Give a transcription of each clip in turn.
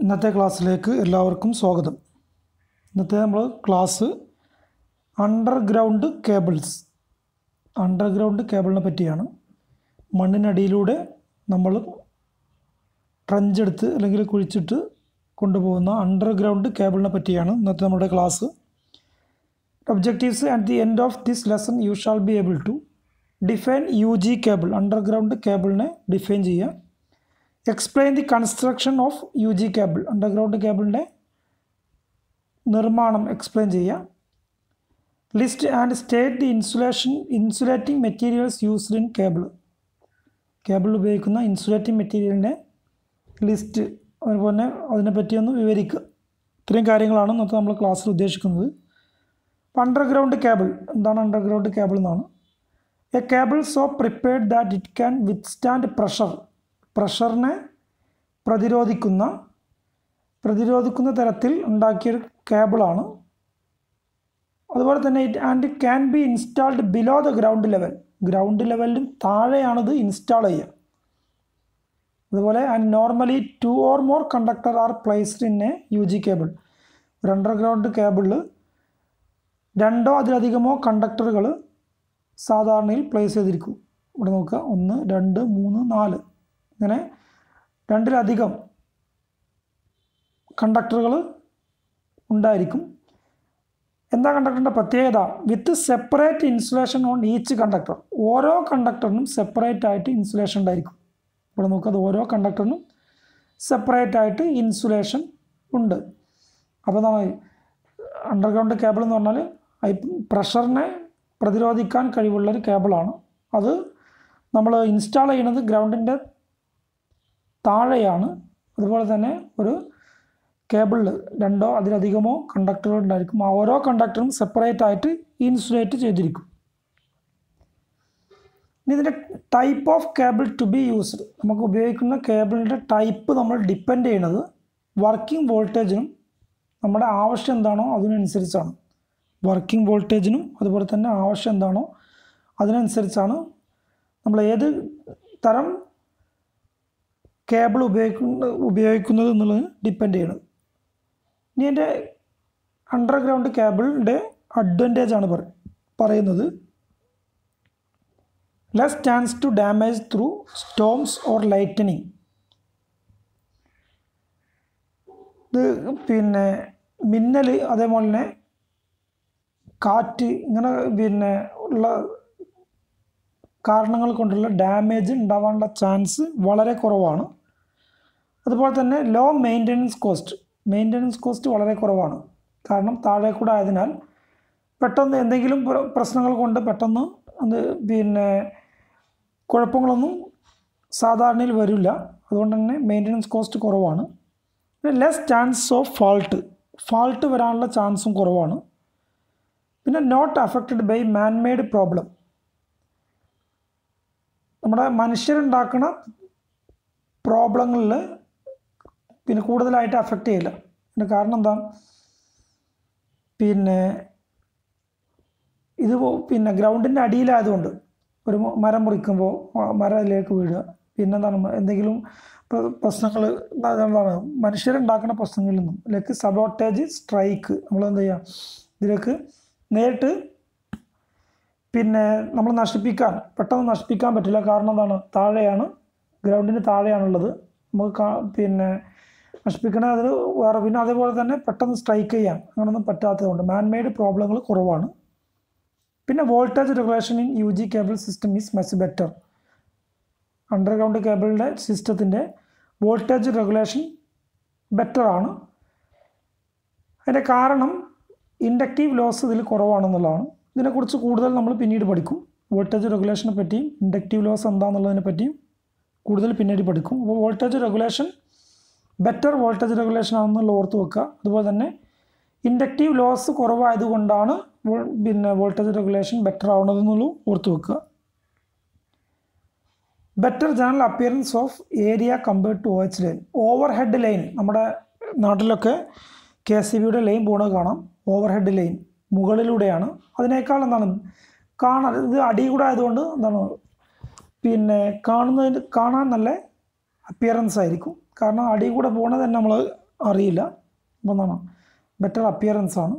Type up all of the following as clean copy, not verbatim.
ഇന്നത്തെ ക്ലാസ്സിലേക്ക് എല്ലാവർക്കും സ്വാഗതം. ഇന്നത്തെ നമ്മൾ ക്ലാസ് അണ്ടർഗ്രൗണ്ട് കേബിളിനെ പറ്റിയാണ്. മണ്ണിനടിയിലൂടെ നമ്മൾ ട്രഞ്ച് എടുത്ത് അല്ലെങ്കിൽ കുഴിച്ചിട്ട് കൊണ്ടുപോകുന്ന അണ്ടർഗ്രൗണ്ട് കേബിളിനെ പറ്റിയാണ് ഇന്നത്തെ നമ്മുടെ class. Objectives at the end of this lesson you shall be able to define UG cable, underground കേബിളിനെ ഡിഫൈൻ ചെയ്യുക. Explain the construction of UG cable, underground കേബിളിൻ്റെ നിർമ്മാണം എക്സ്പ്ലെയിൻ ചെയ്യുക. List and state the insulating materials used in cable ഉപയോഗിക്കുന്ന insulating മെറ്റീരിയലിൻ്റെ list, അതുപോലെ അതിനെപ്പറ്റി ഒന്ന് വിവരിക്കുക. ഇത്രയും കാര്യങ്ങളാണ് ഇന്നത്തെ നമ്മൾ ക്ലാസ്സിൽ ഉദ്ദേശിക്കുന്നത്. അണ്ടർഗ്രൗണ്ട് കേബിൾ എന്താണ്? അണ്ടർഗ്രൗണ്ട് കേബിൾ എന്നാണ് a cable so prepared that it can withstand പ്രഷറിനെ പ്രതിരോധിക്കുന്ന തരത്തിൽ ഉണ്ടാക്കിയൊരു കേബിളാണ്. അതുപോലെ തന്നെ it can be installed below the ground ലെവലിലും താഴെയാണിത് ഇൻസ്റ്റാൾ ചെയ്യുക. അതുപോലെ normally 2 or more conductor are placed in a UG cable. ഒരു അണ്ടർഗ്രൗണ്ട് കേബിളിൽ 2 അതിലധികമോ കണ്ടക്ടറുകൾ സാധാരണയിൽ പ്ലേസ് ചെയ്തിരിക്കും. ഇവിടെ നോക്കുക, 1, 2, 3, 4 ഇങ്ങനെ 2-ലധികം കണ്ടക്ടറുകൾ ഉണ്ടായിരിക്കും. എന്താ കണ്ടക്ടറിൻ്റെ പ്രത്യേകത? With separate insulation on each conductor. ഓരോ കണ്ടക്ടറിനും സെപ്പറേറ്റ് ആയിട്ട് ഇൻസുലേഷൻ ഉണ്ടായിരിക്കും. ഇവിടെ നോക്കുക, അത് ഓരോ കണ്ടക്ടറിനും സെപ്പറേറ്റ് ആയിട്ട് ഇൻസുലേഷൻ ഉണ്ട്. അപ്പോൾ എന്താണ് അണ്ടർഗ്രൗണ്ട് കേബിൾ എന്ന് പറഞ്ഞാൽ പ്രഷറിനെ പ്രതിരോധിക്കാൻ കഴിവുള്ളൊരു കേബിളാണ്. അത് നമ്മൾ ഇൻസ്റ്റാൾ ചെയ്യുന്നത് ഗ്രൗണ്ടിൻ്റെ താഴെയാണ്. അതുപോലെ തന്നെ ഒരു കേബിളിൽ 2 അതിലധികമോ കണ്ടക്ടറുകൾ ഉണ്ടായിരിക്കും. ആ ഓരോ കണ്ടക്ടറും സെപ്പറേറ്റ് ആയിട്ട് ഇൻസുലേറ്റ് ചെയ്തിരിക്കും. ഇനി ഇതിൻ്റെ type of cable to be used, നമുക്ക് ഉപയോഗിക്കുന്ന കേബിളിൻ്റെ ടൈപ്പ് നമ്മൾ ഡിപ്പെൻഡ് ചെയ്യുന്നത് വർക്കിംഗ് വോൾട്ടേജിനും നമ്മുടെ ആവശ്യം എന്താണോ അതിനനുസരിച്ചാണ്. വർക്കിംഗ് വോൾട്ടേജിനും അതുപോലെ തന്നെ ആവശ്യം എന്താണോ അതിനനുസരിച്ചാണ് നമ്മൾ ഏത് തരം കേബിൾ ഉപയോഗിക്കുന്നത് എന്നുള്ളത് ഡിപ്പെൻഡ് ചെയ്യണം. ഇനി എൻ്റെ അണ്ടർഗ്രൗണ്ട് കേബിളിൻ്റെ അഡ്വാൻറ്റേജാണ് പറയുന്നത്. Less chance to damage through storms or lightning. ഇത് പിന്നെ മിന്നൽ, അതേപോലെ തന്നെ കാറ്റ്, ഇങ്ങനെ ഉള്ള കാരണങ്ങൾ കൊണ്ടുള്ള ഡാമേജ് ഉണ്ടാവാനുള്ള ചാൻസ് വളരെ കുറവാണ്. അതുപോലെ തന്നെ ലോ മെയിൻ്റനൻസ് കോസ്റ്റ് വളരെ കുറവാണ്. കാരണം താഴെ കൂടെ ആയതിനാൽ പെട്ടെന്ന് എന്തെങ്കിലും പ്രശ്നങ്ങൾ കൊണ്ട് പെട്ടെന്ന് കുഴപ്പങ്ങളൊന്നും സാധാരണയിൽ വരില്ല. അതുകൊണ്ട് തന്നെ മെയിൻ്റനൻസ് കോസ്റ്റ് കുറവാണ്. ലെസ് ചാൻസ് ഓഫ് ഫാൾട്ട് വരാനുള്ള ചാൻസും കുറവാണ്. പിന്നെ not affected by manmade problem, നമ്മുടെ മനുഷ്യരുണ്ടാക്കുന്ന പ്രോബ്ലങ്ങളിൽ കൂടുതലായിട്ട് അഫക്റ്റ് ചെയ്യില്ല. അതിൻ്റെ കാരണം എന്താ? ഇത് ഗ്രൗണ്ടിൻ്റെ അടിയിലായതുകൊണ്ട് ഒരു മരം മുറിക്കുമ്പോൾ മരത്തിലേക്ക് വീഴുക, എന്തെങ്കിലും പ്രശ്നങ്ങൾ എന്താണ് മനുഷ്യരുണ്ടാക്കുന്ന പ്രശ്നങ്ങളിൽ നിന്നും ലൈക്ക് സബോട്ടേജ്, സ്ട്രൈക്ക്, നമ്മളെന്ത് ചെയ്യുക ഇതിലേക്ക് നേരിട്ട് നമ്മൾ പെട്ടെന്ന് നശിപ്പിക്കാൻ പറ്റില്ല. കാരണം എന്താണ്? താഴെയാണ്, ഗ്രൗണ്ടിന് താഴെയാണുള്ളത്. നമുക്ക് നശിപ്പിക്കണ അതിൽ വേറെ. അതേപോലെ തന്നെ പെട്ടെന്ന് സ്ട്രൈക്ക് ചെയ്യാൻ അങ്ങനെയൊന്നും പറ്റാത്തതുകൊണ്ട് മാൻമെയ്ഡ് പ്രോബ്ലങ്ങൾ കുറവാണ്. പിന്നെ voltage regulation in UG cable system is much better. Underground കേബിളിൻ്റെ സിസ്റ്റത്തിൻ്റെ വോൾട്ടേജ് റെഗുലേഷൻ ബെറ്ററാണ്. അതിൻ്റെ കാരണം ഇൻഡക്റ്റീവ് ലോസ് ഇതിൽ കുറവാണെന്നുള്ളതാണ്. ഇതിനെക്കുറിച്ച് കൂടുതൽ നമ്മൾ പിന്നീട് പഠിക്കും. വോൾട്ടേജ് റെഗുലേഷനെ പറ്റിയും ഇൻഡക്റ്റീവ് ലോസ് എന്താണെന്നുള്ളതിനെ പറ്റിയും കൂടുതൽ പിന്നീട് പഠിക്കും. അപ്പോൾ ബെറ്റർ വോൾട്ടേജ് റെഗുലേഷൻ ആണെന്നുള്ള ഓർത്ത് വെക്കുക. അതുപോലെ തന്നെ ഇൻഡക്റ്റീവ് ലോസ് കുറവായതുകൊണ്ടാണ് വോൾട്ടേജ് റെഗുലേഷൻ ബെറ്റർ ആവുന്നതെന്നുള്ളൂ ഓർത്ത് വെക്കുക. Better general appearance of area compared to OH line. Overhead line, നമ്മുടെ നാട്ടിലൊക്കെ KCBയുടെ ലൈൻ പോകുന്നത് കാണാം. ഓവർഹെഡ് ലൈൻ മുകളിലൂടെയാണ്. അതിനേക്കാൾ ഇത് അടി കൂടെ ആയതുകൊണ്ട് കാണാൻ നല്ല അപ്പിയറൻസ് ആയിരിക്കും. കാരണം അടി കൂടെ പോകുന്നത് തന്നെ നമ്മൾ അറിയില്ല. അപ്പോൾ എന്താണ് ബെറ്റർ അപ്പിയറൻസ് ആണ്.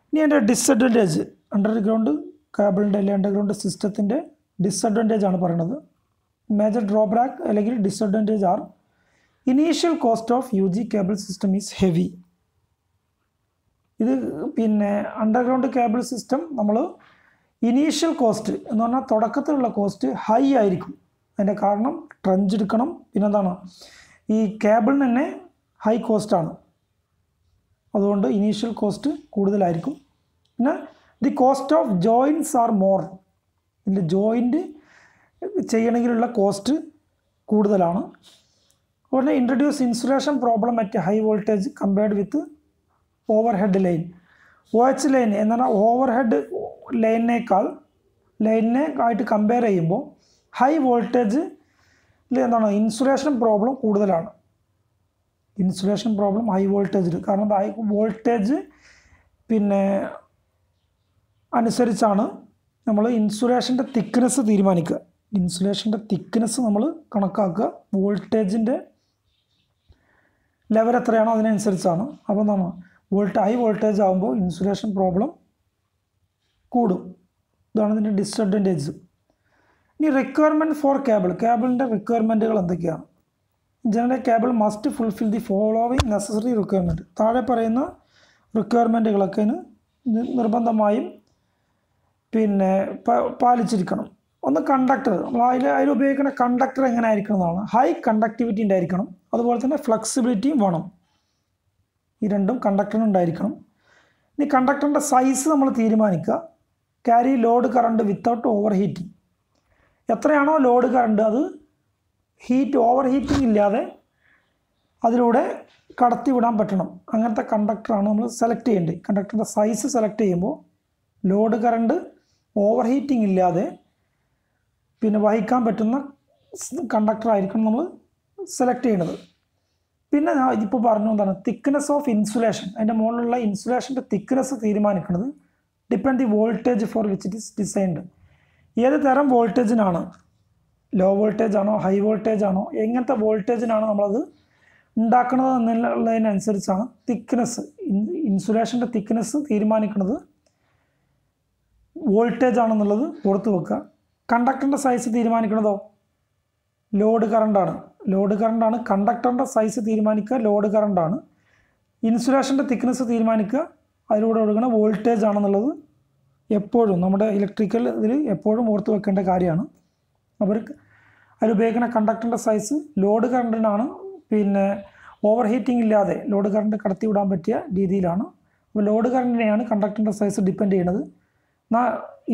ഇനി അതിൻ്റെ ഡിസഡ്വാൻറ്റേജ്, അണ്ടർഗ്രൗണ്ട് കേബിളിൻ്റെ അല്ലെങ്കിൽ അണ്ടർഗ്രൗണ്ട് സിസ്റ്റത്തിൻ്റെ ഡിസഡ്വാൻറ്റേജ് ആണ് പറയുന്നത്. മേജർ ഡ്രോബാക്ക് അല്ലെങ്കിൽ disadvantage are initial cost of UG cable system is heavy. ഇത് പിന്നെ അണ്ടർഗ്രൗണ്ട് കേബിൾ സിസ്റ്റം നമ്മൾ ഇനീഷ്യൽ കോസ്റ്റ് എന്ന് പറഞ്ഞാൽ തുടക്കത്തിലുള്ള കോസ്റ്റ് ഹൈ ആയിരിക്കും. അതിൻ്റെ കാരണം ട്രഞ്ച് എടുക്കണം, പിന്നെന്താണ് ഈ കേബിളിന് തന്നെ ഹൈ കോസ്റ്റാണ്, അതുകൊണ്ട് ഇനീഷ്യൽ കോസ്റ്റ് കൂടുതലായിരിക്കും. പിന്നെ the cost of joints are more, ഇതിൻ്റെ ജോയിൻറ്റ് ചെയ്യണമെങ്കിലുള്ള കോസ്റ്റ് കൂടുതലാണ്. അതുപോലെ introduce insulation problem at high voltage compared with overhead line. OH line എന്ന് പറഞ്ഞാൽ ഓവർഹെഡ് ലൈനിനെ ആയിട്ട് കമ്പയർ ചെയ്യുമ്പോൾ ഹൈ വോൾട്ടേജിൽ എന്താണ് ഇൻസുലേഷൻ പ്രോബ്ലം കൂടുതലാണ്. ഇൻസുലേഷൻ പ്രോബ്ലം ഹൈ വോൾട്ടേജിൽ, കാരണം ഹൈ വോൾട്ടേജ് പിന്നെ അനുസരിച്ചാണ് നമ്മൾ ഇൻസുലേഷൻ്റെ തിക്നെസ് തീരുമാനിക്കുക. ഇൻസുലേഷൻ്റെ തിക്നെസ് നമ്മൾ കണക്കാക്കുക, വോൾട്ടേജിൻ്റെ ലെവൽ എത്രയാണോ അതിനനുസരിച്ചാണ്. അപ്പോൾ എന്താണ് ഹൈ വോൾട്ടേജ് ആകുമ്പോൾ ഇൻസുലേഷൻ പ്രോബ്ലം കൂടും. ഇതാണ് ഇതിൻ്റെ ഡിസഡ്വാൻറ്റേജ്. ഇനി റിക്വയർമെൻറ്റ് ഫോർ കേബിളിൻ്റെ റിക്വയർമെൻറ്റുകൾ എന്തൊക്കെയാണ്? General cable must fulfil the following necessary requirement. താഴെ പറയുന്ന റിക്വയർമെൻറ്റുകളൊക്കെ നിർബന്ധമായും പിന്നെ പാലിച്ചിരിക്കണം. ഒന്ന് കണ്ടക്ടർ, നമ്മൾ അതിൽ ഉപയോഗിക്കുന്ന കണ്ടക്ടർ എങ്ങനെ ആയിരിക്കണം എന്നാണ്. ഹൈ കണ്ടക്ടിവിറ്റി ഉണ്ടായിരിക്കണം, അതുപോലെ തന്നെ ഫ്ലെക്സിബിലിറ്റിയും വേണം. ഈ രണ്ടും കണ്ടക്ടറിന് ഉണ്ടായിരിക്കണം. ഇനി കണ്ടക്ടറിൻ്റെ സൈസ് നമ്മൾ തീരുമാനിക്കുക. Carry load current without over heating. എത്രയാണോ ലോഡ് കറണ്ട് അത് ഓവർ ഹീറ്റിംഗ് ഇല്ലാതെ അതിലൂടെ കടത്തി വിടാൻ പറ്റണം. അങ്ങനത്തെ കണ്ടക്ടറാണ് നമ്മൾ സെലക്ട് ചെയ്യേണ്ടത്. കണ്ടക്ടറിൻ്റെ സൈസ് സെലക്ട് ചെയ്യുമ്പോൾ ലോഡ് കറണ്ട് ഓവർ ഹീറ്റിംഗ് ഇല്ലാതെ പിന്നെ വഹിക്കാൻ പറ്റുന്ന കണ്ടക്ടറായിരിക്കണം നമ്മൾ സെലക്ട് ചെയ്യുന്നത്. പിന്നെ ഞാൻ ഇതിപ്പോൾ പറഞ്ഞു എന്താണ് തിക്നെസ് ഓഫ് ഇൻസുലേഷൻ. അതിൻ്റെ മുകളിലുള്ള ഇൻസുലേഷൻ്റെ തിക്നെസ് തീരുമാനിക്കുന്നത് depend the voltage for which it is designed. ഏത് തരം വോൾട്ടേജിനാണ്, ലോ വോൾട്ടേജ് ആണോ ഹൈ വോൾട്ടേജ് ആണോ എങ്ങനത്തെ വോൾട്ടേജിനാണ് നമ്മളത് ഉണ്ടാക്കുന്നത് എന്നുള്ളതിനനുസരിച്ചാണ് തിക്നെസ്, ഇൻസുലേഷൻ്റെ തിക്നെസ് തീരുമാനിക്കുന്നത് വോൾട്ടേജ് ആണെന്നുള്ളത് ഓർത്ത് വെക്കുക. കണ്ടക്ടറിൻ്റെ സൈസ് തീരുമാനിക്കുന്നതോ ലോഡ് കറണ്ടാണ്. കണ്ടക്ടറിൻ്റെ സൈസ് തീരുമാനിക്കുക ലോഡ് കറണ്ടാണ്. ഇൻസുലേഷൻ്റെ തിക്നെസ് തീരുമാനിക്കുക അതിലൂടെ ഒഴുകുന്ന വോൾട്ടേജ് ആണെന്നുള്ളത് എപ്പോഴും നമ്മുടെ ഇലക്ട്രിക്കൽ ഇതിൽ എപ്പോഴും ഓർത്ത് വെക്കേണ്ട കാര്യമാണ്. അവർ അതിലുപയോഗിക്കുന്ന കണ്ടക്ടറിൻ്റെ സൈസ് ലോഡ് കറണ്ടിനാണ് പിന്നെ ഓവർ ഹീറ്റിംഗ് ഇല്ലാതെ ലോഡ് കറണ്ട് കടത്തി വിടാൻ പറ്റിയ രീതിയിലാണ്. അപ്പോൾ ലോഡ് കറണ്ടിനെയാണ് കണ്ടക്ടറിൻ്റെ സൈസ് ഡിപ്പെൻഡ് ചെയ്യുന്നത്.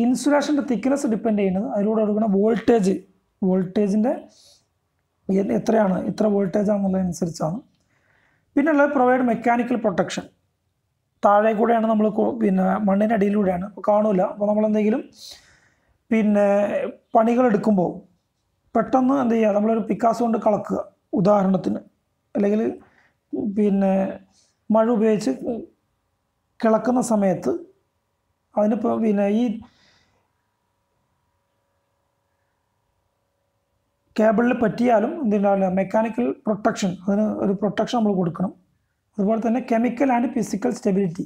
ഇൻസുലേഷൻ്റെ തിക്നെസ് ഡിപ്പെൻഡ് ചെയ്യുന്നത് അതിലൂടെ ഒഴുകുന്ന വോൾട്ടേജിൻ്റെ എത്രയാണ്, ഇത്ര വോൾട്ടേജ് ആണെന്നുള്ളതനുസരിച്ചാണ്. പിന്നുള്ളത് പ്രൊവൈഡ് മെക്കാനിക്കൽ പ്രൊട്ടക്ഷൻ. താഴെ കൂടെയാണ് നമ്മൾ പിന്നെ മണ്ണിനടിയിലൂടെയാണ്, അപ്പോൾ കാണില്ല. അപ്പോൾ നമ്മളെന്തെങ്കിലും പിന്നെ പണികളെടുക്കുമ്പോൾ പെട്ടെന്ന് എന്ത് ചെയ്യുക, നമ്മളൊരു പിക്കാസ് കൊണ്ട് കളക്കുക ഉദാഹരണത്തിന്, അല്ലെങ്കിൽ പിന്നെ മഴ ഉപയോഗിച്ച് കിളക്കുന്ന സമയത്ത് അതിനിപ്പോൾ പിന്നെ ഈ കേബിളിൽ പറ്റിയാലും എന്തുണ്ടാവില്ല, മെക്കാനിക്കൽ പ്രൊട്ടക്ഷൻ, അതിന് ഒരു പ്രൊട്ടക്ഷൻ നമ്മൾ കൊടുക്കണം. അതുപോലെ തന്നെ കെമിക്കൽ ആൻഡ് ഫിസിക്കൽ സ്റ്റെബിലിറ്റി,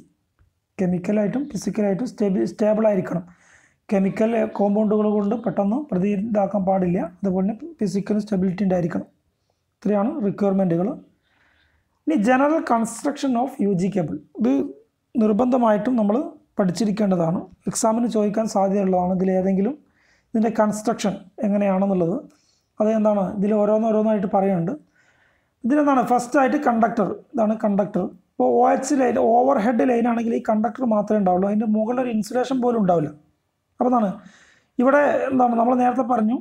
കെമിക്കലായിട്ടും ഫിസിക്കലായിട്ടും സ്റ്റേബിളായിരിക്കണം. കെമിക്കൽ കോമ്പൗണ്ടുകൾ കൊണ്ട് പെട്ടെന്ന് ഇതാക്കാൻ പാടില്ല. അതുപോലെ തന്നെ ഫിസിക്കൽ സ്റ്റെബിലിറ്റി ഉണ്ടായിരിക്കണം. ഇത്രയാണ് റിക്വയർമെൻറ്റുകൾ. ഇനി general construction of UG cable, ഇത് നിർബന്ധമായിട്ടും നമ്മൾ പഠിച്ചിരിക്കേണ്ടതാണ്. എക്സാമിന് ചോദിക്കാൻ സാധ്യതയുള്ളതാണ്. ഇതിലേതെങ്കിലും ഇതിൻ്റെ കൺസ്ട്രക്ഷൻ എങ്ങനെയാണെന്നുള്ളത് അതെന്താണ് ഇതിൽ ഓരോന്നായിട്ട് പറയുന്നുണ്ട്. ഇതിലെന്താണ് ഫസ്റ്റായിട്ട് കണ്ടക്ടർ, ഇതാണ് കണ്ടക്ടർ. ഇപ്പോൾ OH line, over head line ആണെങ്കിൽ ഈ കണ്ടക്ടർ മാത്രമേ ഉണ്ടാവുള്ളൂ, അതിൻ്റെ മുകളിലൊരു ഇൻസുലേഷൻ പോലും ഉണ്ടാവില്ല. അപ്പോൾ എന്താണ് ഇവിടെ നമ്മൾ നേരത്തെ പറഞ്ഞു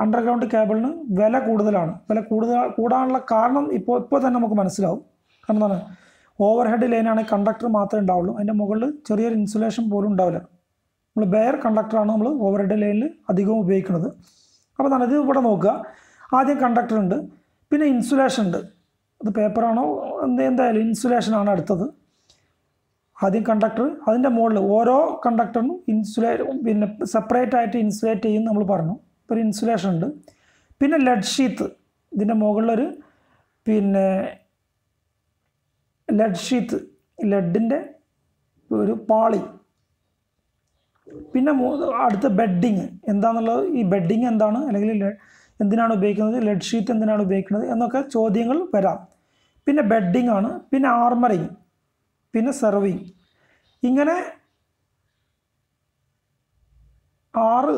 അണ്ടർഗ്രൗണ്ട് കേബിളിന് വില കൂടുതലാണ്. കൂടാനുള്ള കാരണം ഇപ്പോൾ തന്നെ നമുക്ക് മനസ്സിലാവും. കാരണം എന്താണ് ഓവർ ഹെഡ് ലൈനാണെങ്കിൽ കണ്ടക്ടർ മാത്രമേ ഉണ്ടാവുള്ളൂ, അതിൻ്റെ മുകളിൽ ചെറിയൊരു ഇൻസുലേഷൻ പോലും ഉണ്ടാവില്ല. നമ്മൾ ബെയർ കണ്ടക്ടറാണ് നമ്മൾ ഓവർ ഹെഡ് ലൈനിൽ അധികവും ഉപയോഗിക്കുന്നത്. അപ്പോൾ എന്താണ് ഇത് ഇവിടെ നോക്കുക, ആദ്യം കണ്ടക്ടർ ഉണ്ട്, പിന്നെ ഇൻസുലേഷൻ ഉണ്ട്. അത് പേപ്പറാണോ എന്തായാലും ഇൻസുലേഷനാണ് അടുത്തത്. ആദ്യം കണ്ടക്ടർ, അതിൻ്റെ മുകളിൽ ഓരോ കണ്ടക്ടറിനും പിന്നെ സെപ്പറേറ്റ് ആയിട്ട് ഇൻസുലേറ്റ് ചെയ്യും നമ്മൾ പറഞ്ഞു. ഇപ്പോൾ ഒരു ഇൻസുലേഷൻ ഉണ്ട്. പിന്നെ ലെഡ് ഷീത്ത്, ഇതിൻ്റെ മുകളിലൊരു പിന്നെ ലെഡ് ഷീത്ത്, ലെഡിൻ്റെ ഒരു പാളി. പിന്നെ അടുത്ത ബെഡിങ് എന്താണെന്നുള്ളത്, ഈ ബെഡിങ് എന്താണ്, അല്ലെങ്കിൽ എന്തിനാണ് ഉപയോഗിക്കുന്നത്, ലെഡ് ഷീറ്റ് എന്തിനാണ് ഉപയോഗിക്കുന്നത് എന്നൊക്കെ ചോദ്യങ്ങൾ വരാം. പിന്നെ ബെഡിങ് ആണ്, പിന്നെ ആർമറിങ്, പിന്നെ സെർവിങ്. ഇങ്ങനെ 6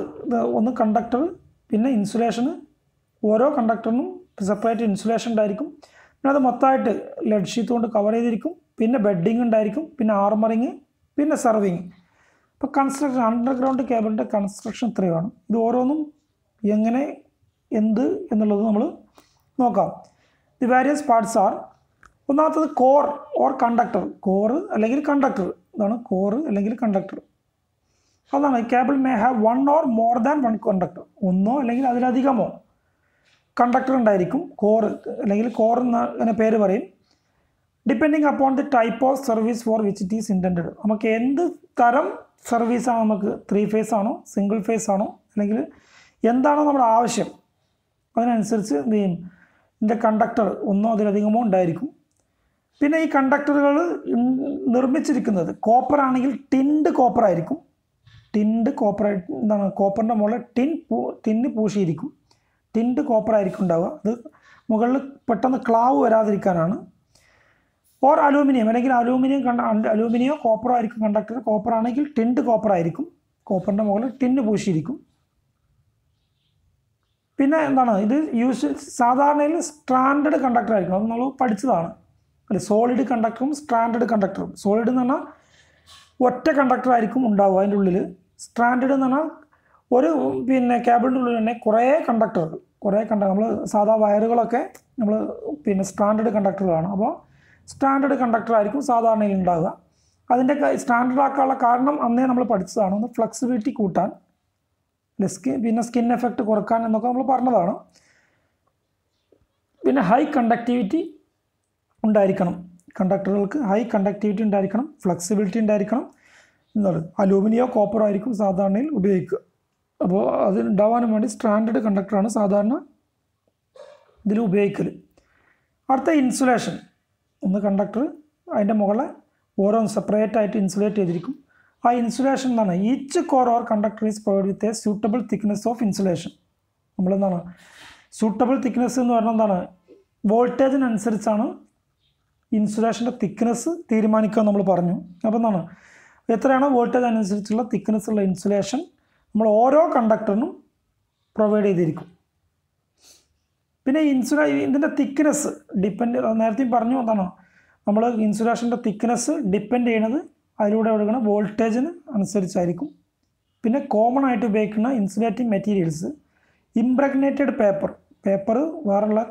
ഒന്ന് കണ്ടക്ടർ, പിന്നെ ഇൻസുലേഷന്, ഓരോ കണ്ടക്ടറിനും സെപ്പറേറ്റ് ഇൻസുലേഷൻ ഉണ്ടായിരിക്കും. പിന്നെ അത് മൊത്തമായിട്ട് ലെഡ് ഷീറ്റ് കൊണ്ട് കവർ ചെയ്തിരിക്കും. പിന്നെ ബെഡിങ് ഉണ്ടായിരിക്കും, പിന്നെ ആർമറിങ്, പിന്നെ സെർവിങ്. ഇപ്പോൾ കൺസ്ട്രക്ഷൻ, അണ്ടർഗ്രൗണ്ട് കേബിളിൻ്റെ കൺസ്ട്രക്ഷൻ ഇത്രയാണ്. ഇത് ഓരോന്നും എങ്ങനെ, എന്ത് എന്നുള്ളത് നമ്മൾ നോക്കാം. ദി വേരിയസ് പാർട്സ് ആർ, ഒന്നാമത്തത് കോർ ഓർ കണ്ടക്ടർ. കോറ് അല്ലെങ്കിൽ കണ്ടക്ടർ, ഇതാണ് കോറ് അല്ലെങ്കിൽ കണ്ടക്ടർ. അതാണ് cable may have 1 or more than 1 conductor. ഒന്നോ അല്ലെങ്കിൽ അതിലധികമോ കണ്ടക്ടർ ഉണ്ടായിരിക്കും. കോറ് അല്ലെങ്കിൽ കോർ എന്ന പേര് പറയും. Depending upon the type of service for which it is intended. നമുക്ക് എന്ത് തരം സർവീസാണ്, നമുക്ക് 3 phase ആണോ, സിംഗിൾ ഫേസ് ആണോ, അല്ലെങ്കിൽ എന്താണോ നമ്മുടെ ആവശ്യം, അതിനനുസരിച്ച് എന്ത് ചെയ്യും, ഇതിൻ്റെ കണ്ടക്ടർ ഒന്നോ അതിലധികമോ ഉണ്ടായിരിക്കും. പിന്നെ ഈ കണ്ടക്ടറുകൾ നിർമ്മിച്ചിരിക്കുന്നത് കോപ്പർ ആണെങ്കിൽ ടിൻഡ് കോപ്പർ ആയിരിക്കും. ടിൻഡ് കോപ്പർ എന്താണ്, കോപ്പറിൻ്റെ മുകളിൽ ടിന്ന് പൂശിയിരിക്കും. ടിൻഡ് കോപ്പർ ആയിരിക്കും ഉണ്ടാവുക. അത് മുകളിൽ പെട്ടെന്ന് ക്ലാവ് വരാതിരിക്കാനാണ്. ഓർ അലൂമിനിയം, അല്ലെങ്കിൽ അലൂമിനിയോ കോപ്പറോ ആയിരിക്കും കണ്ടക്ടർ. കോപ്പർ ആണെങ്കിൽ ടിൻഡ് കോപ്പർ ആയിരിക്കും. കോപ്പറിൻ്റെ മുകളിൽ ടിന്ന് പൂശിയിരിക്കും. പിന്നെ എന്താണ്, ഇത് സാധാരണയിൽ സ്ട്രാൻഡഡ് കണ്ടക്ടർ ആയിരിക്കും. അത് നമ്മൾ പഠിച്ചതാണ് അല്ലെ. സോളിഡ് കണ്ടക്ടറും സ്ട്രാൻഡഡ് കണ്ടക്ടറും. സോളിഡ് എന്ന് പറഞ്ഞാൽ ഒറ്റ കണ്ടക്ടർ ആയിരിക്കും ഉണ്ടാവുക അതിൻ്റെ ഉള്ളിൽ. സ്ട്രാൻഡഡ് എന്ന് പറഞ്ഞാൽ ഒരു കേബിളിൻ്റെ ഉള്ളിൽ തന്നെ കുറേ കണ്ടക്ടറുകൾ, നമ്മൾ സാധാ വയറുകളൊക്കെ നമ്മൾ സ്ട്രാൻഡഡ് കണ്ടക്ടറുകളാണ്. അപ്പോൾ സ്റ്റാൻഡേർഡ് കണ്ടക്ടർ ആയിരിക്കും സാധാരണയിൽ ഉണ്ടാവുക. അതിൻ്റെ സ്റ്റാൻഡേർഡ് ആക്കാനുള്ള കാരണം അന്നേ നമ്മൾ പഠിച്ചതാണ്. ഒന്ന് ഫ്ലെക്സിബിലിറ്റി കൂട്ടാൻ, പിന്നെ സ്കിൻ എഫക്റ്റ് കുറക്കാൻ എന്നൊക്കെ നമ്മൾ പറഞ്ഞതാണ്. പിന്നെ ഹൈ കണ്ടക്ടിവിറ്റി ഉണ്ടായിരിക്കണം, കണ്ടക്ടറുകൾക്ക് ഹൈ കണ്ടക്ടിവിറ്റി ഉണ്ടായിരിക്കണം, ഫ്ലെക്സിബിലിറ്റി ഉണ്ടായിരിക്കണം എന്നുള്ളത്. അലൂമിനിയോ കോപ്പറോ ആയിരിക്കും സാധാരണയിൽ ഉപയോഗിക്കുക. അപ്പോൾ അത് ഉണ്ടാവാനും വേണ്ടി സ്റ്റാൻഡേർഡ് കണ്ടക്ടറാണ് സാധാരണ ഇതിൽ ഉപയോഗിക്കൽ. അടുത്ത ഇൻസുലേഷൻ. ഒന്ന് കണ്ടക്ടർ, അതിൻ്റെ മുകളിൽ ഓരോന്ന് സെപ്പറേറ്റ് ആയിട്ട് ഇൻസുലേറ്റ് ചെയ്തിരിക്കും. ആ ഇൻസുലേഷൻ എന്താണ്, each core or conductor is provide with a suitable thickness of insulation. നമ്മളെന്താണ് സൂട്ടബിൾ തിക്നെസ് എന്ന് പറഞ്ഞാൽ എന്താണ്, വോൾട്ടേജിനനുസരിച്ചാണ് ഇൻസുലേഷൻ്റെ തിക്നെസ് തീരുമാനിക്കുക നമ്മൾ പറഞ്ഞു. അപ്പോൾ എന്താണ്, എത്രയാണോ വോൾട്ടേജ് അനുസരിച്ചുള്ള തിക്നെസ് ഉള്ള ഇൻസുലേഷൻ നമ്മൾ ഓരോ കണ്ടക്ടറിനും പ്രൊവൈഡ് ചെയ്തിരിക്കും. പിന്നെ ഇതിൻ്റെ തിക്നെസ് നേരത്തെ പറഞ്ഞു എന്താണ്, നമ്മൾ ഇൻസുലേഷൻ്റെ തിക്നെസ് ഡിപ്പെൻഡ് ചെയ്യുന്നത് അതിലൂടെ കൊടുക്കുന്ന വോൾട്ടേജിന് അനുസരിച്ചായിരിക്കും. പിന്നെ കോമൺ ആയിട്ട് ഉപയോഗിക്കുന്ന ഇൻസുലേറ്റിംഗ് മെറ്റീരിയൽസ്, ഇംപ്രഗ്നേറ്റഡ് പേപ്പർ വേറെയുള്ള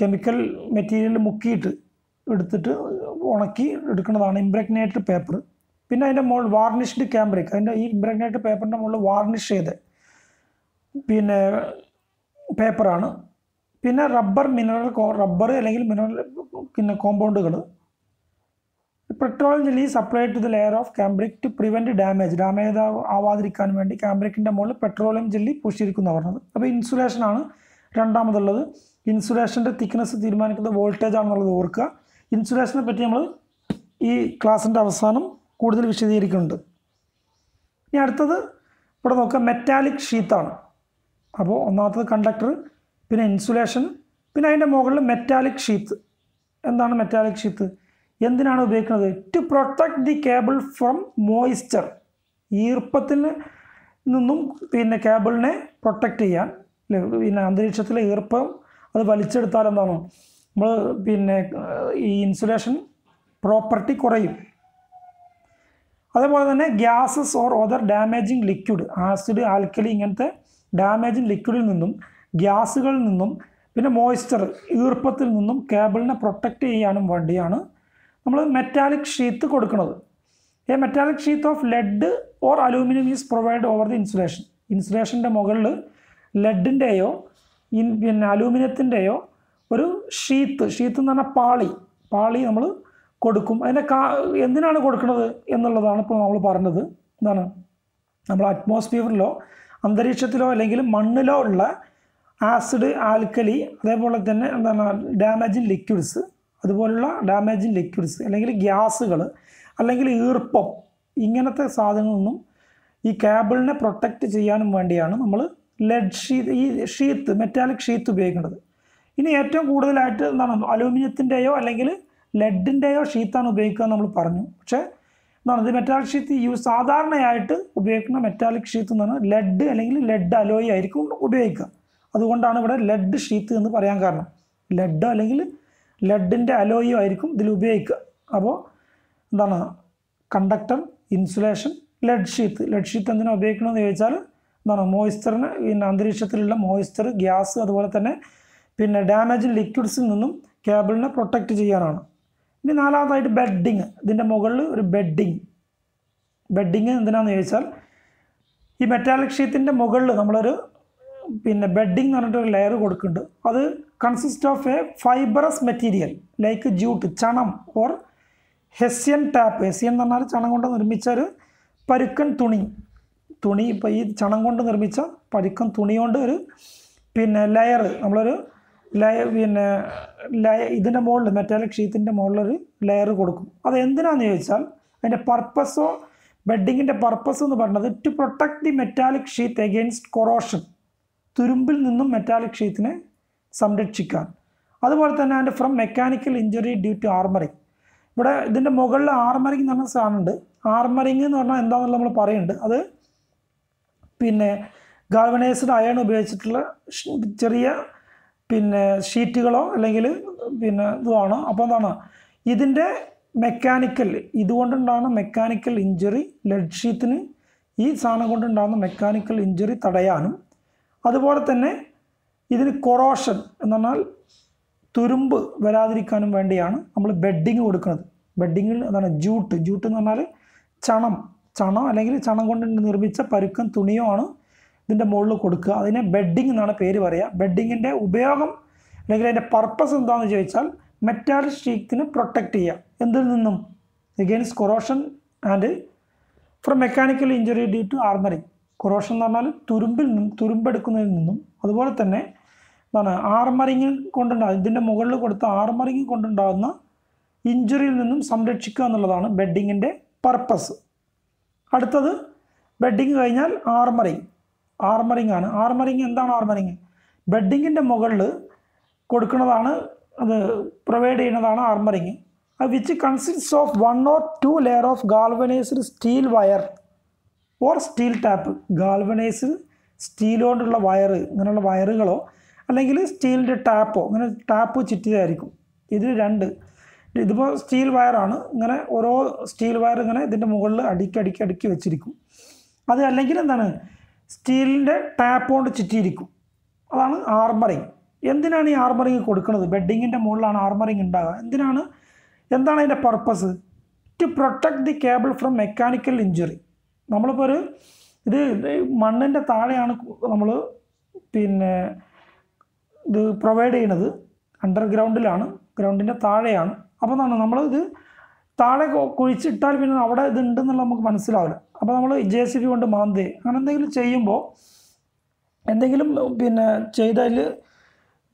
കെമിക്കൽ മെറ്റീരിയൽ മുക്കിയിട്ട് എടുത്തിട്ട് ഉണക്കി എടുക്കുന്നതാണ് ഇംപ്രഗ്നേറ്റഡ് പേപ്പർ. പിന്നെ അതിൻ്റെ മുകളിൽ വാർണിഷ്ഡ് ക്യാമ്പ്രിക്, അതിൻ്റെ ഈ ഇംപ്രഗ്നേറ്റഡ് പേപ്പറിൻ്റെ മുകളിൽ വാർണിഷ് ചെയ്ത് പേപ്പറാണ്. പിന്നെ റബ്ബർ അല്ലെങ്കിൽ മിനറൽ കോമ്പൗണ്ടുകൾ. Petroleum jelly supplied to the layer of cambric to prevent damage ആവാതിരിക്കാൻ വേണ്ടി ക്യാമ്പ്രിക്കിൻ്റെ മുകളിൽ പെട്രോളിയം ജെല്ലി പൂശിയിരിക്കുന്ന പറഞ്ഞത്. അപ്പോൾ ഇൻസുലേഷനാണ് രണ്ടാമതുള്ളത്. ഇൻസുലേഷൻ്റെ തിക്നെസ് തീരുമാനിക്കുന്നത് വോൾട്ടേജ് ആണെന്നുള്ളത് ഓർക്കുക. ഇൻസുലേഷനെ പറ്റി നമ്മൾ ഈ ക്ലാസ്സിൻ്റെ അവസാനം കൂടുതൽ വിശദീകരിക്കുന്നുണ്ട്. ഇനി അടുത്തത് ഇവിടെ നോക്കുക, മെറ്റാലിക് ഷീത്താണ്. അപ്പോൾ ഒന്നാമത്തത് കണ്ടക്ടർ, പിന്നെ ഇൻസുലേഷൻ, പിന്നെ അതിൻ്റെ മുകളിൽ മെറ്റാലിക് ഷീത്ത്. എന്താണ് മെറ്റാലിക് ഷീത്ത്, എന്തിനാണ് ഉപയോഗിക്കുന്നത്? To protect the cable from moisture, ഈർപ്പത്തിൽ നിന്നും കേബിളിനെ പ്രൊട്ടക്റ്റ് ചെയ്യാൻ. അന്തരീക്ഷത്തിലെ ഈർപ്പം അത് വലിച്ചെടുത്താൽ എന്താണ്, നമ്മൾ ഈ ഇൻസുലേഷൻ പ്രോപ്പർട്ടി കുറയും. അതേപോലെ തന്നെ gases or other damaging liquid, acid, alkali ഇങ്ങനത്തെ ഡാമേജിങ് ലിക്വിഡിൽ നിന്നും ഗ്യാസുകളിൽ നിന്നും പിന്നെ മോയ്സ്ചർ ഈർപ്പത്തിൽ നിന്നും കേബിളിനെ പ്രൊട്ടക്റ്റ് ചെയ്യാനും വേണ്ടിയാണ് നമ്മൾ മെറ്റാലിക് ഷീത്ത് കൊടുക്കുന്നത്. A metallic sheath of lead or aluminium is provide over the insulation. ഇൻസുലേഷൻ്റെ മുകളിൽ ലെഡിൻ്റെയോ അലൂമിനിയത്തിൻ്റെയോ ഒരു ഷീത്ത് എന്ന് പറഞ്ഞാൽ പാളി നമ്മൾ കൊടുക്കും. അതിൻ്റെ എന്തിനാണ് കൊടുക്കുന്നത് എന്നുള്ളതാണ് ഇപ്പോൾ നമ്മൾ പറഞ്ഞത്. എന്താണ്, നമ്മൾ അറ്റ്മോസ്ഫിയറിലോ അന്തരീക്ഷത്തിലോ അല്ലെങ്കിൽ മണ്ണിലോ ഉള്ള ആസിഡ്, ആൽക്കലി, അതേപോലെ തന്നെ എന്താണ് ഡാമേജിങ് ലിക്വിഡ്സ്, അതുപോലുള്ള ഡാമേജിങ് ലിക്വിഡ്സ് അല്ലെങ്കിൽ ഗ്യാസുകൾ അല്ലെങ്കിൽ ഈർപ്പം ഇങ്ങനത്തെ സാധനങ്ങളൊന്നും ഈ കേബിളിനെ പ്രൊട്ടക്റ്റ് ചെയ്യാനും വേണ്ടിയാണ് നമ്മൾ ലെഡ് ഷീത്ത് ഈ ഷീത്ത് മെറ്റാലിക് ഷീത്ത് ഉപയോഗിക്കുന്നത്. ഇനി ഏറ്റവും കൂടുതലായിട്ട് എന്താണ് അലൂമിനിയത്തിൻ്റെയോ അല്ലെങ്കിൽ ലെഡിൻ്റെയോ ഷീത്താണ് ഉപയോഗിക്കുക നമ്മൾ പറഞ്ഞു. പക്ഷേ എന്താണ് ഇത് മെറ്റാലിക് ഷീത്ത് സാധാരണയായിട്ട് ഉപയോഗിക്കുന്ന മെറ്റാലിക് ഷീത്ത് എന്ന് പറഞ്ഞാൽ ലെഡ് അല്ലെങ്കിൽ ലെഡ് അലോയ് ആയിരിക്കും ഉപയോഗിക്കുക. അതുകൊണ്ടാണ് ഇവിടെ ലെഡ് ഷീത്ത് എന്ന് പറയാൻ കാരണം. ലെഡ് അല്ലെങ്കിൽ ലെഡിൻ്റെ അലോയും ആയിരിക്കും ഇതിൽ ഉപയോഗിക്കുക. അപ്പോൾ എന്താണ് കണ്ടക്ടർ, ഇൻസുലേഷൻ, ലെഡ് ഷീത്ത് എന്തിനാണ് ഉപയോഗിക്കണമെന്ന് ചോദിച്ചാൽ എന്താണ് മോയ്സ്ചറിന് പിന്നെ അന്തരീക്ഷത്തിലുള്ള മോയ്സ്ചർ, ഗ്യാസ് അതുപോലെ തന്നെ പിന്നെ ഡാമേജ് ലിക്വിഡ്സിൽ നിന്നും കേബിളിനെ പ്രൊട്ടക്റ്റ് ചെയ്യാനാണ്. ഇനി നാലാമതായിട്ട് ബെഡിങ്. ഇതിൻ്റെ മുകളിൽ ഒരു ബെഡിങ് എന്തിനാണെന്ന് ചോദിച്ചാൽ ഈ മെറ്റാലിക് ഷീറ്റിൻ്റെ മുകളിൽ നമ്മളൊരു പിന്നെ ബെഡിങ് എന്ന് പറഞ്ഞിട്ടൊരു ലെയർ കൊടുക്കുന്നുണ്ട്. അത് consist of A fibrous material like jute, ചണം ഓർ ഹെസ്സിയൻ ടാപ്പ്. ഹെസ്സിയൻ എന്ന് പറഞ്ഞാൽ ചണം കൊണ്ട് നിർമ്മിച്ച ഒരു പരുക്കൻ തുണി. ഇപ്പോൾ ഈ ചണം കൊണ്ട് നിർമ്മിച്ച പരുക്കൻ തുണി കൊണ്ട് ഒരു പിന്നെ ലെയർ നമ്മളൊരു ഇതിൻ്റെ മുകളിൽ മെറ്റാലിക് ഷീറ്റിൻ്റെ മുകളിലൊരു ലെയർ കൊടുക്കും. അത് എന്തിനാണെന്ന് ചോദിച്ചാൽ അതിൻ്റെ പർപ്പസോ ബെഡിങ്ങിൻ്റെ പർപ്പസ് എന്ന് പറയുന്നത് to protect the metallic sheet against corrosion, തുരുമ്പിൽ നിന്നും മെറ്റാലിക് ഷീറ്റിനെ സംരക്ഷിക്കാൻ. അതുപോലെ തന്നെ അതിൻ്റെ from mechanical injury due to armouring. ഇവിടെ ഇതിൻ്റെ മുകളിൽ ആർമറിങ് എന്ന് പറഞ്ഞ സാധനമുണ്ട്. ആർമറിങ് എന്ന് പറഞ്ഞാൽ എന്താണെന്നുള്ള നമ്മൾ പറയുന്നുണ്ട്. അത് പിന്നെ ഗാൽവനൈസ്ഡ് അയൺ ഉപയോഗിച്ചിട്ടുള്ള ചെറിയ പിന്നെ ഷീറ്റുകളോ അല്ലെങ്കിൽ പിന്നെ ഇതുമാണ്. അപ്പോൾ എന്താണ് ഇതിൻ്റെ ഇതുകൊണ്ടുണ്ടാകുന്ന മെക്കാനിക്കൽ ഇഞ്ചുറി, ലെഡ് ഷീത്തിന് ഈ സാധനം കൊണ്ടുണ്ടാകുന്ന മെക്കാനിക്കൽ ഇഞ്ചുറി തടയാനും അതുപോലെ തന്നെ ഇതിന് കൊറോഷൻ എന്ന് പറഞ്ഞാൽ തുരുമ്പ് വരാതിരിക്കാനും വേണ്ടിയാണ് നമ്മൾ ബെഡിങ് കൊടുക്കുന്നത്. ബെഡിങ്ങിൽ എന്താണ് ജൂട്ട് എന്ന് പറഞ്ഞാൽ ചണം അല്ലെങ്കിൽ ചണം കൊണ്ട് നിർമ്മിച്ച പരുക്കൻ തുണിയോ ആണ് ഇതിൻ്റെ മുകളിൽ കൊടുക്കുക. അതിനെ ബെഡിങ് എന്നാണ് പേര് പറയുക. ബെഡിങ്ങിൻ്റെ ഉപയോഗം അല്ലെങ്കിൽ അതിൻ്റെ പർപ്പസ് എന്താണെന്ന് ചോദിച്ചാൽ മെറ്റാലിക് ഷീറ്റിനെ പ്രൊട്ടക്റ്റ് ചെയ്യുക. എന്തിൽ നിന്നും? Against corrosion and from mechanical injury due to armouring. Corrosion എന്ന് പറഞ്ഞാൽ തുരുമ്പെടുക്കുന്നതിൽ നിന്നും അതുപോലെ തന്നെ എന്താണ് ആർമറിങ് കൊണ്ടുണ്ടാകും ഇതിൻ്റെ മുകളിൽ കൊടുത്ത ആർമറിങ് കൊണ്ടുണ്ടാകുന്ന ഇഞ്ചുറിയിൽ നിന്നും സംരക്ഷിക്കുക എന്നുള്ളതാണ് ബെഡിങ്ങിൻ്റെ പർപ്പസ്. അടുത്തത് ബെഡിങ് കഴിഞ്ഞാൽ ആർമറിങ് ആണ്. എന്താണ് ആർമറിങ്? ബെഡിങ്ങിൻ്റെ മുകളിൽ കൊടുക്കുന്നതാണ്, അത് പ്രൊവൈഡ് ചെയ്യുന്നതാണ് armouring. Which consist of 1 or 2 layer of galvanised steel wire or steel tap. Galvanised steel കൊണ്ടുള്ള വയർ, ഇങ്ങനെയുള്ള വയറുകളോ അല്ലെങ്കിൽ സ്റ്റീലിൻ്റെ ടാപ്പോ, ഇങ്ങനെ ടാപ്പ് ചുറ്റിയതായിരിക്കും. ഇതിപ്പോൾ സ്റ്റീൽ വയറാണ്. ഇങ്ങനെ ഓരോ സ്റ്റീൽ വയർ ഇങ്ങനെ ഇതിൻ്റെ മുകളിൽ അടുക്കി വെച്ചിരിക്കും. അത് അല്ലെങ്കിൽ എന്താണ് സ്റ്റീലിൻ്റെ ടാപ്പ് കൊണ്ട് ചുറ്റിയിരിക്കും. അതാണ് ആർമറിങ്. എന്തിനാണ് ഈ ആർമറിങ് കൊടുക്കുന്നത്? ബെഡിങ്ങിൻ്റെ മുകളിലാണ് ആർമറിങ് ഉണ്ടാകുക. എന്താണ് അതിൻ്റെ purpose? To protect the cable from mechanical injury. നമ്മളിപ്പോൾ ഇത് മണ്ണിൻ്റെ താഴെയാണ് നമ്മൾ പിന്നെ ഇത് പ്രൊവൈഡ് ചെയ്യുന്നത്. അണ്ടർഗ്രൗണ്ടിലാണ്, ഗ്രൗണ്ടിൻ്റെ താഴെയാണ്. അപ്പോൾ നമ്മളിത് താഴെ കുഴിച്ചിട്ടാൽ പിന്നെ അവിടെ ഇതുണ്ടെന്നുള്ള നമുക്ക് മനസ്സിലാവില്ല. അപ്പോൾ നമ്മൾ JCB കൊണ്ട് മാന്തി അങ്ങനെ എന്തെങ്കിലും ചെയ്യുമ്പോൾ എന്തെങ്കിലും പിന്നെ ചെയ്തതിൽ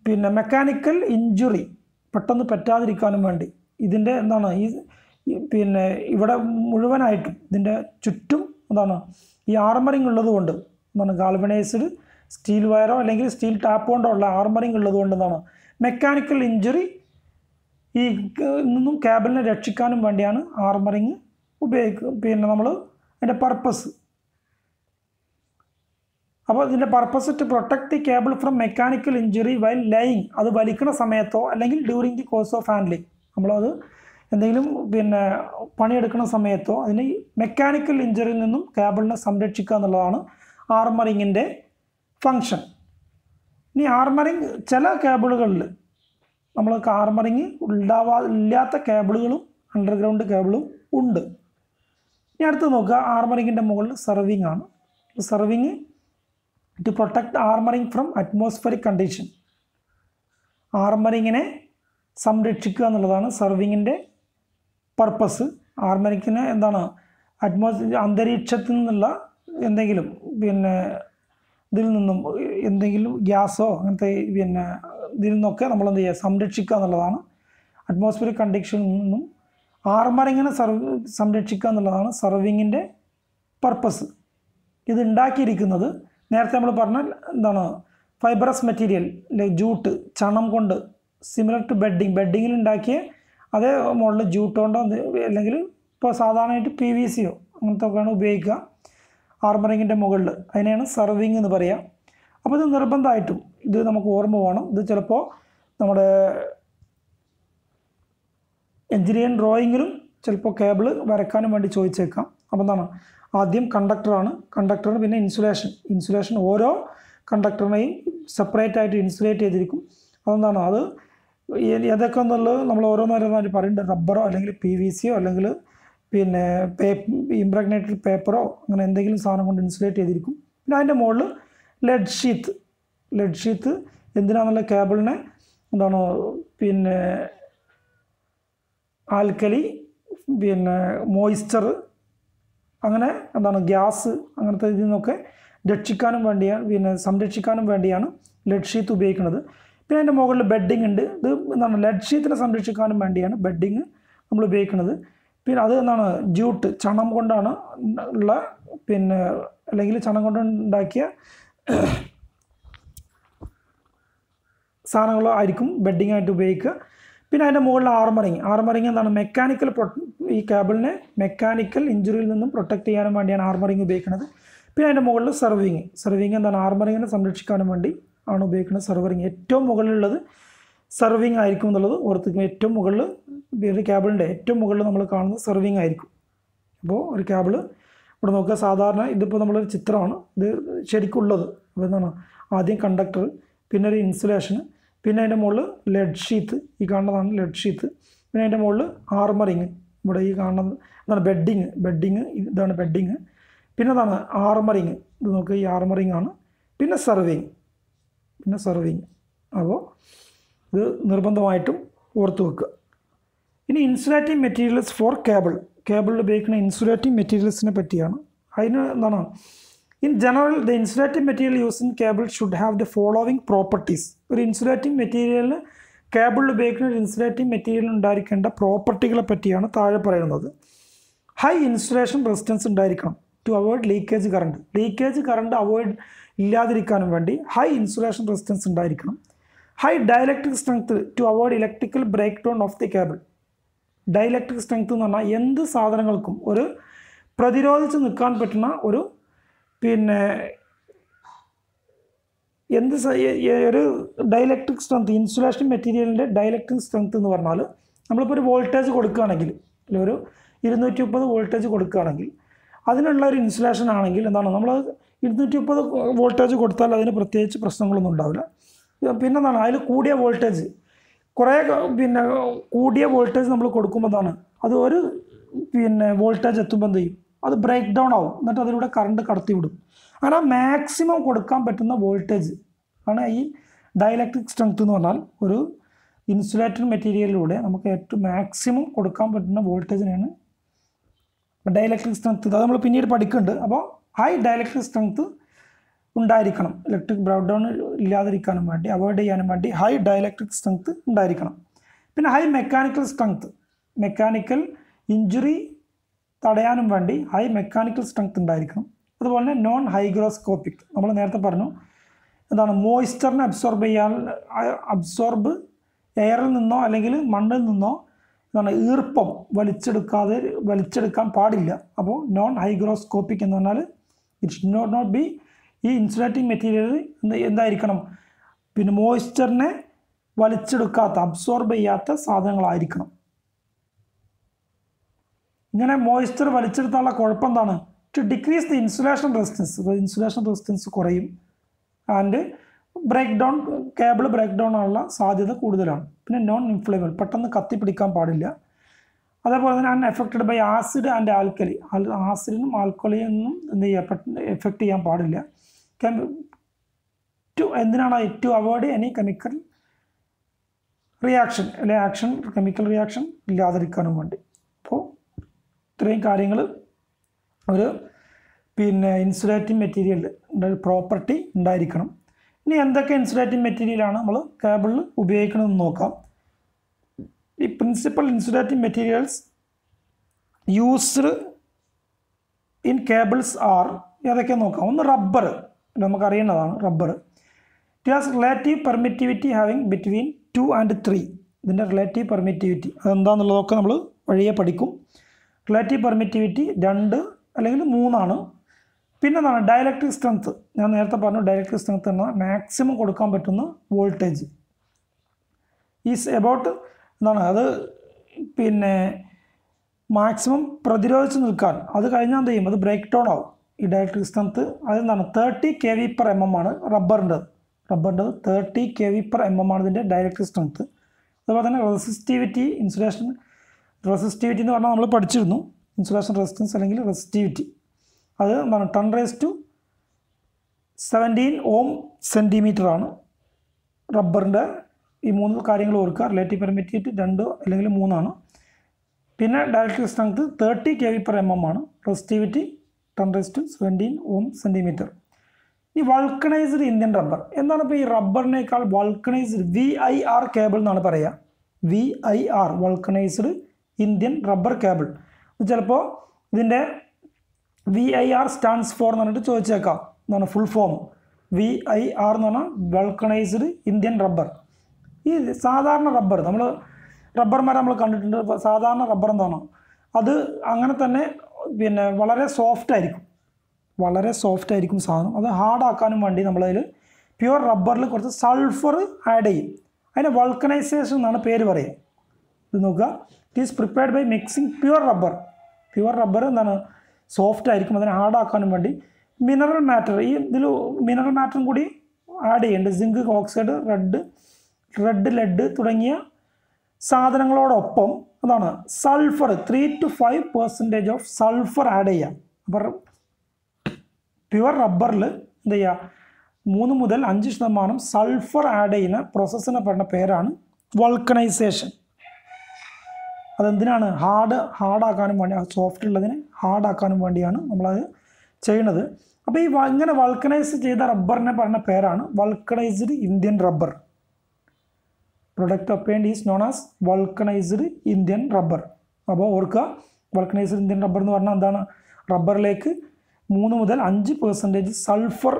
പിന്നെ മെക്കാനിക്കൽ ഇഞ്ചുറി പെട്ടെന്ന് പറ്റാതിരിക്കാനും വേണ്ടി ഇതിൻ്റെ എന്താണ് പിന്നെ ഇവിടെ മുഴുവനായിട്ടും ഇതിൻ്റെ ചുറ്റും എന്താണ് ഈ ആർമറിങ് ഉള്ളത് കൊണ്ട് എന്താണ് ഗാൽവനൈസ്ഡ് സ്റ്റീൽ വയറോ അല്ലെങ്കിൽ സ്റ്റീൽ ടാപ്പ് കൊണ്ടോ ഉള്ള ആർമറിങ് ഉള്ളത് കൊണ്ട് എന്താണ് മെക്കാനിക്കൽ ഇഞ്ചുറി നിന്നും കേബിളിനെ രക്ഷിക്കാനും വേണ്ടിയാണ് ആർമറിങ് ഉപയോഗിക്കുക. പിന്നെ നമ്മൾ അതിൻ്റെ പർപ്പസ്. അപ്പോൾ ഇതിൻ്റെ purpose to protect the cable from mechanical injury while laying. അത് വലിക്കുന്ന സമയത്തോ അല്ലെങ്കിൽ during the course of handling. നമ്മളത് എന്തെങ്കിലും പിന്നെ പണിയെടുക്കുന്ന സമയത്തോ അതിന് മെക്കാനിക്കൽ ഇഞ്ചുറിയിൽ നിന്നും കേബിളിനെ സംരക്ഷിക്കുക എന്നുള്ളതാണ് ആർമറിങ്ങിൻ്റെ ഫങ്ഷൻ. ഇനി ആർമറിങ് ചില കേബിളുകളിൽ നമ്മൾക്ക് ആർമറിങ് ഇല്ലാത്ത കേബിളുകളും അണ്ടർഗ്രൗണ്ട് കേബിളും ഉണ്ട്. ഇനി അടുത്ത് നോക്കുക, ആർമറിങ്ങിൻ്റെ മുകളിൽ സർവിങ് ആണ്. Serving to protect armouring from atmospheric condition. ആർമറിങ്ങിനെ സംരക്ഷിക്കുക എന്നുള്ളതാണ് സർവിങ്ങിൻ്റെ പർപ്പസ്. ആർമറിങ്ങിന് എന്താണ് അന്തരീക്ഷത്തിൽ നിന്നുള്ള എന്തെങ്കിലും പിന്നെ ഇതിൽ നിന്നും എന്തെങ്കിലും ഗ്യാസോ അങ്ങനത്തെ പിന്നെ ഇതിൽ നിന്നൊക്കെ നമ്മൾ എന്ത് ചെയ്യുക സംരക്ഷിക്കുക എന്നുള്ളതാണ് അറ്റ്മോസ്ഫിയറിക് കണ്ടീഷനിൽ നിന്നും ആർമറിങ്ങിനെ സംരക്ഷിക്കുക എന്നുള്ളതാണ് സർവിങ്ങിൻ്റെ പർപ്പസ്. ഇത് ഉണ്ടാക്കിയിരിക്കുന്നത് നേരത്തെ നമ്മൾ പറഞ്ഞ എന്താണ് ഫൈബറസ് മെറ്റീരിയൽ ജൂട്ട് ചണം കൊണ്ട് സിമിലർ ടു ബെഡിങ്ങിൽ ഉണ്ടാക്കിയ അതേ മോഡൽ ജൂട്ട് കൊണ്ടോ അല്ലെങ്കിൽ ഇപ്പോൾ സാധാരണയായിട്ട് PVC-യോ അങ്ങനത്തെ ഒക്കെയാണ് ഉപയോഗിക്കുക ആർമറിങ്ങിൻ്റെ മുകളിൽ. അതിനെയാണ് സർവിങ് എന്ന് പറയുക. അപ്പോൾ ഇത് നിർബന്ധമായിട്ടും ഇത് നമുക്ക് ഓർമ്മ വേണം. ഇത് ചിലപ്പോൾ നമ്മുടെ എഞ്ചിനീയറിംഗ് ഡ്രോയിങ്ങിലും ചിലപ്പോൾ കേബിൾ വരയ്ക്കാനും വേണ്ടി ചോദിച്ചേക്കാം. അപ്പോൾ എന്താണ് ആദ്യം കണ്ടക്ടറിന് പിന്നെ ഇൻസുലേഷൻ ഓരോ കണ്ടക്ടറിനെയും സെപ്പറേറ്റ് ആയിട്ട് ഇൻസുലേറ്റ് ചെയ്തിരിക്കും. അതെന്താണ് അത് ഏതൊക്കെ എന്നുള്ളത് നമ്മൾ ഓരോന്നോരോന്നായിട്ട് പറയുന്നുണ്ട്. റബ്ബറോ അല്ലെങ്കിൽ PVC-യോ അല്ലെങ്കിൽ പിന്നെ ഇംപ്രഗ്നേറ്റഡ് പേപ്പറോ അങ്ങനെ എന്തെങ്കിലും സാധനം കൊണ്ട് ഇൻസുലേറ്റ് ചെയ്തിരിക്കും. പിന്നെ അതിൻ്റെ മുകളിൽ ലെഡ് ഷീത്ത് എന്തിനാണെന്നുള്ള കേബിളിനെ എന്താണ് പിന്നെ ആൽക്കലി പിന്നെ മോയ്സ്ചർ അങ്ങനെ എന്താണ് ഗ്യാസ് അങ്ങനത്തെ ഇതിൽ നിന്നൊക്കെ രക്ഷിക്കാനും വേണ്ടിയാണ് പിന്നെ സംരക്ഷിക്കാനും വേണ്ടിയാണ് ലെഡ് ഷീത്ത് ഉപയോഗിക്കുന്നത്. പിന്നെ അതിൻ്റെ മുകളിൽ ബെഡിങ് ഉണ്ട്. ഇത് എന്താണ് ലെഡ് ഷീത്തിനെ സംരക്ഷിക്കാനും വേണ്ടിയാണ് ബെഡിങ് നമ്മൾ ഉപയോഗിക്കുന്നത്. പിന്നെ അത് എന്താണ് ജൂട്ട് ചണം കൊണ്ടാണ് ഉള്ള പിന്നെ അല്ലെങ്കിൽ ചണം കൊണ്ട് ഉണ്ടാക്കിയ സാധനങ്ങളായിരിക്കും ബെഡിങ് ആയിട്ട് ഉപയോഗിക്കുക. പിന്നെ അതിൻ്റെ മുകളിൽ ആർമറിങ് എന്താണ് മെക്കാനിക്കൽ ഈ കേബിളിനെ മെക്കാനിക്കൽ ഇഞ്ചുറിയിൽ നിന്നും പ്രൊട്ടക്റ്റ് ചെയ്യാനും വേണ്ടിയാണ് ആർമറിങ് ഉപയോഗിക്കുന്നത്. പിന്നെ അതിൻ്റെ മുകളിൽ സർവിങ് എന്താണ് ആർമറിങ്ങിനെ സംരക്ഷിക്കാനും വേണ്ടി ആണ് ഉപയോഗിക്കുന്നത്. സർവറിങ് ഏറ്റവും മുകളിലുള്ളത് സർവിങ് ആയിരിക്കും എന്നുള്ളത് ഓർത്തിരിക്കും. ഏറ്റവും മുകളിൽ ഒരു കേബിളിൻ്റെ ഏറ്റവും മുകളിൽ നമ്മൾ കാണുന്നത് സർവിങ് ആയിരിക്കും. അപ്പോൾ ഒരു കേബിൾ ഇവിടെ നോക്കുക. സാധാരണ ഇതിപ്പോൾ നമ്മളൊരു ചിത്രമാണ് ഇത് ശരിക്കുള്ളത്. അപ്പോൾ എന്താണ് ആദ്യം കണ്ടക്ടർ പിന്നെ ഒരു ഇൻസുലേഷൻ പിന്നെ അതിൻ്റെ മുകളിൽ ലെഡ് ഷീത്ത് ഈ കാണുന്നതാണ് ലെഡ് ഷീത്ത്. പിന്നെ അതിൻ്റെ മുകളിൽ ആർമറിങ് ഇവിടെ ഈ കാണുന്നത് എന്താണ് ബെഡിങ് ഇതാണ് ബെഡിങ്. പിന്നെ അതാണ് ആർമറിങ് ഇത് നോക്കുക ഈ ആർമറിങ് ആണ്. പിന്നെ സർവിങ് അപ്പോൾ ഇത് നിർബന്ധമായിട്ടും ഓർത്ത് വെക്കുക. ഇനി ഇൻസുലേറ്റിംഗ് മെറ്റീരിയൽസ് ഫോർ കേബിളിൽ ഉപയോഗിക്കുന്ന ഇൻസുലേറ്റിംഗ് മെറ്റീരിയൽസിനെ പറ്റിയാണ്. അതിന് എന്താണ് in general the insulating material use in cable should have the following properties. ഒരു ഇൻസുലേറ്റിംഗ് മെറ്റീരിയലിന് കേബിളിൽ ഉപയോഗിക്കുന്ന ഒരു ഇൻസുലേറ്റിംഗ് മെറ്റീരിയൽ ഉണ്ടായിരിക്കേണ്ട പ്രോപ്പർട്ടികളെ പറ്റിയാണ് താഴെ പറയുന്നത്. ഹൈ ഇൻസുലേഷൻ റെസിസ്റ്റൻസ് ഉണ്ടായിരിക്കണം to avoid leakage current avoid ഇല്ലാതിരിക്കാനും വേണ്ടി ഹൈ ഇൻസുലേഷൻ റെസിസ്റ്റൻസ് ഉണ്ടായിരിക്കണം. High dielectric strength to avoid electrical breakdown of the cable. Dielectric strength എന്ന് പറഞ്ഞാൽ എന്ത് സാധനങ്ങൾക്കും ഒരു പ്രതിരോധിച്ച് നിൽക്കാൻ പറ്റുന്ന ഒരു പിന്നെ ഒരു ഡയലക്ട്രിക് സ്ട്രെങ്ത് ഇൻസുലേഷൻ മെറ്റീരിയലിൻ്റെ ഡയലക്ട്രിക് സ്ട്രെങ്ത് എന്ന് പറഞ്ഞാൽ നമ്മളിപ്പോൾ ഒരു വോൾട്ടേജ് കൊടുക്കുകയാണെങ്കിൽ ഒരു 230 വോൾട്ടേജ് കൊടുക്കുകയാണെങ്കിൽ അതിനുള്ള ഒരു ഇൻസുലേഷൻ ആണെങ്കിൽ എന്താണ് നമ്മൾ 230 വോൾട്ടേജ് കൊടുത്താൽ അതിന് പ്രത്യേകിച്ച് പ്രശ്നങ്ങളൊന്നും ഉണ്ടാവില്ല. പിന്നെ എന്താണ് അതിൽ കൂടിയ വോൾട്ടേജ് പിന്നെ കൂടിയ വോൾട്ടേജ് നമ്മൾ കൊടുക്കുമ്പോൾ എന്താണ് അത് ഒരു പിന്നെ വോൾട്ടേജ് എത്തുമ്പോൾ എന്ത് ചെയ്യും അത് ബ്രേക്ക് ഡൗൺ ആവും. എന്നിട്ട് അതിലൂടെ കറണ്ട് കടത്തിവിടും. അങ്ങനെ മാക്സിമം കൊടുക്കാൻ പറ്റുന്ന വോൾട്ടേജ് ആണ് ഈ ഡയലക്ട്രിക് സ്ട്രെങ്ത് എന്ന് പറഞ്ഞാൽ. ഒരു ഇൻസുലേറ്റഡ് മെറ്റീരിയലിലൂടെ നമുക്ക് ഏറ്റവും മാക്സിമം കൊടുക്കാൻ പറ്റുന്ന വോൾട്ടേജിനാണ് ഡയലക്ട്രിക് സ്ട്രെങ്ത്. അത് നമ്മൾ പിന്നീട് പഠിക്കുന്നുണ്ട്. അപ്പോൾ ഹൈ ഡയലക്ട്രിക് സ്ട്രെങ്ത് ഉണ്ടായിരിക്കണം. ഇലക്ട്രിക് ബ്രേക്ക് ഡൗൺ ഇല്ലാതിരിക്കാനും വേണ്ടി അവോയ്ഡ് ചെയ്യാനും വേണ്ടി ഹൈ ഡയലക്ട്രിക് സ്ട്രെങ്ത് ഉണ്ടായിരിക്കണം. പിന്നെ high mechanical strength mechanical injury തടയാനും വേണ്ടി ഹൈ മെക്കാനിക്കൽ സ്ട്രെങ്ത് ഉണ്ടായിരിക്കണം. അതുപോലെ തന്നെ നോൺ ഹൈഗ്രോസ്കോപ്പിക് നമ്മൾ നേരത്തെ പറഞ്ഞു എന്താണ് മോയ്സ്ചറിനെ അബ്സോർബ് എയറിൽ നിന്നോ അല്ലെങ്കിൽ മണ്ണിൽ നിന്നോ എന്താണ് ഈർപ്പം വലിച്ചെടുക്കാൻ പാടില്ല. അപ്പോൾ നോൺ ഹൈഗ്രോസ്കോപ്പിക് എന്ന് പറഞ്ഞാൽ ഇറ്റ് ഷുഡ് നോട്ട് ബി ഈ ഇൻസുലേറ്റിംഗ് മെറ്റീരിയൽ എന്തായിരിക്കണം പിന്നെ മോയ്സ്ചറിനെ വലിച്ചെടുക്കാത്ത അബ്സോർബ് ചെയ്യാത്ത സാധനങ്ങളായിരിക്കണം. ഇങ്ങനെ മോയ്സ്ചർ വലിച്ചെടുത്താനുള്ള കുഴപ്പം എന്താണ് to decrease the insulation resistance കുറയും. ആൻഡ് കേബിൾ ബ്രേക്ക് ഡൗൺ ആണുള്ള സാധ്യത കൂടുതലാണ്. പിന്നെ നോൺ ഇൻഫ്ലേമബിൾ പെട്ടെന്ന് കത്തിപ്പിടിക്കാൻ പാടില്ല. അതേപോലെ തന്നെ unaffected by acid and alkali ആസിഡിനും ആൽക്കലിയൊന്നും എന്ത് ചെയ്യുക പെട്ടെന്ന് എഫക്റ്റ് ചെയ്യാൻ പാടില്ല. എന്തിനാണ് to avoid any chemical reaction അല്ലെങ്കിൽ കെമിക്കൽ റിയാക്ഷൻ ഇല്ലാതിരിക്കാനും വേണ്ടി. അപ്പോൾ ഇത്രയും കാര്യങ്ങൾ ഒരു പിന്നെ ഇൻസുലേറ്റിംഗ് മെറ്റീരിയൽ പ്രോപ്പർട്ടി ഉണ്ടായിരിക്കണം. ഇനി എന്തൊക്കെ ഇൻസുലേറ്റിംഗ് മെറ്റീരിയലാണ് നമ്മൾ കേബിളിൽ ഉപയോഗിക്കണമെന്ന് നോക്കാം. ഈ principal insulating materials used in cables are ഏതൊക്കെയാണ് നോക്കാം. ഒന്ന് റബ്ബർ, നമുക്കറിയുന്നതാണ് rubber. It has relative permittivity having between 2 and 3. ഇതിൻ്റെ റിലേറ്റീവ് പെർമിറ്റിവിറ്റി അതെന്താണെന്നുള്ളതൊക്കെ നമ്മൾ വഴിയെ പഠിക്കും. റിലേറ്റീവ് പെർമിറ്റിവിറ്റി 2 അല്ലെങ്കിൽ 3. പിന്നെ എന്താണ് ഡയലക്ട്രിക് സ്ട്രെങ്ത്. ഞാൻ നേരത്തെ പറഞ്ഞു ഡയലക്ട്രിക് സ്ട്രെങ്ത് എന്നാൽ മാക്സിമം കൊടുക്കാൻ പറ്റുന്ന വോൾട്ടേജ് ഈസ് എബൌട്ട് എന്താണ് അത് പിന്നെ മാക്സിമം പ്രതിരോധിച്ച് നിൽക്കാൻ. അത് കഴിഞ്ഞാൽ എന്ത് ചെയ്യും, അത് ബ്രേക്ക് ഡൗൺ ആവും. ഈ ഡയലക്ട്രിക് സ്ട്രെങ്ത് അതെന്താണ് 30 kV/mm ആണ് റബ്ബറിൻ്റെ 30 kV/mm ആണ് ഇതിൻ്റെ ഡയലക്ട്രിക് സ്ട്രെങ്ത്. അതുപോലെ തന്നെ റെസിസ്റ്റിവിറ്റി, ഇൻസുലേഷൻ റെസിസ്റ്റിവിറ്റി എന്ന് പറഞ്ഞാൽ നമ്മൾ പഠിച്ചിരുന്നു. ഇൻസുലേഷൻ റെസിസ്റ്റൻസ് അല്ലെങ്കിൽ റെസിസ്റ്റിവിറ്റി അത് എന്താണ് 10⁻17 Ohm cm റബ്ബറിൻ്റെ. ഈ 3 കാര്യങ്ങൾ ഓർക്കുക. റിലേറ്റീവ് പെർമിറ്റിവിറ്റി 2 അല്ലെങ്കിൽ 3. പിന്നെ ഡയലക്ട്രിക് സ്ട്രെങ്ത് 30 kV/mm ആണ്. Resistivity 10⁻17 Ohm cm. ഈ വൾക്കണൈസ്ഡ് ഇന്ത്യൻ റബ്ബർ എന്താണ്? ഇപ്പോൾ ഈ റബ്ബറിനേക്കാൾ വൾക്കണൈസ്ഡ് VIR കേബിൾ എന്നാണ് പറയുക. VIR vulcanised Indian rubber cable. ചിലപ്പോൾ ഇതിൻ്റെ VIR സ്റ്റാൻഡ്സ് ഫോർ എന്ന് പറഞ്ഞിട്ട് ചോദിച്ചേക്കാം. എന്താണ് ഫുൾ ഫോം? VIR എന്ന് പറഞ്ഞാൽ വൾക്കണൈസ്ഡ് ഇന്ത്യൻ റബ്ബർ. ഈ സാധാരണ റബ്ബർ നമ്മൾ റബ്ബർ മരം നമ്മൾ കണ്ടിട്ടുണ്ട്. സാധാരണ റബ്ബർ എന്താണോ അത് അങ്ങനെ തന്നെ പിന്നെ വളരെ സോഫ്റ്റ് ആയിരിക്കും സാധനം. അത് ഹാർഡാക്കാനും വേണ്ടി നമ്മളതിൽ പ്യുവർ റബ്ബറിൽ കുറച്ച് സൾഫർ ആഡ് ചെയ്യും. അതിന് വൾക്കനൈസേഷൻ എന്നാണ് പേര് പറയുക. ഇത് നോക്കുക. It is prepared by mixing pure rubber എന്താണ് സോഫ്റ്റ് ആയിരിക്കും. അതിനെ ഹാർഡാക്കാനും വേണ്ടി മിനറൽ മാറ്റർ ഈ ഇതിൽ മിനറൽ മാറ്ററും കൂടി ആഡ് ചെയ്യുന്നുണ്ട്. സിങ്ക് ഓക്സൈഡ്, റെഡ് ലെഡ് തുടങ്ങിയ സാധനങ്ങളോടൊപ്പം അതാണ് sulphur 3 to 5% of sulphur add ചെയ്യുക. അപ്പോൾ പ്യുവർ റബ്ബറിൽ എന്ത് ചെയ്യുക 3 മുതൽ 5% സൾഫർ ആഡ് ചെയ്യുന്ന പ്രോസസ്സിനെ പറയുന്ന പേരാണ് വൾക്കനൈസേഷൻ. അതെന്തിനാണ്? ഹാർഡാക്കാനും വേണ്ടി, സോഫ്റ്റ് ഉള്ളതിനെ ഹാർഡാക്കാനും വേണ്ടിയാണ് നമ്മളത് ചെയ്യുന്നത്. അപ്പോൾ ഈ ഇങ്ങനെ വൾക്കനൈസ് ചെയ്ത റബ്ബറിനെ പറയുന്ന പേരാണ് vulcanised Indian rubber. Product obtained is known as vulcanised Indian rubber. അപ്പോൾ ഓർക്കുക, വൾക്കനൈസ്ഡ് ഇന്ത്യൻ റബ്ബർ എന്ന് പറഞ്ഞാൽ എന്താണ്? റബ്ബറിലേക്ക് 3 മുതൽ 5% സൾഫർ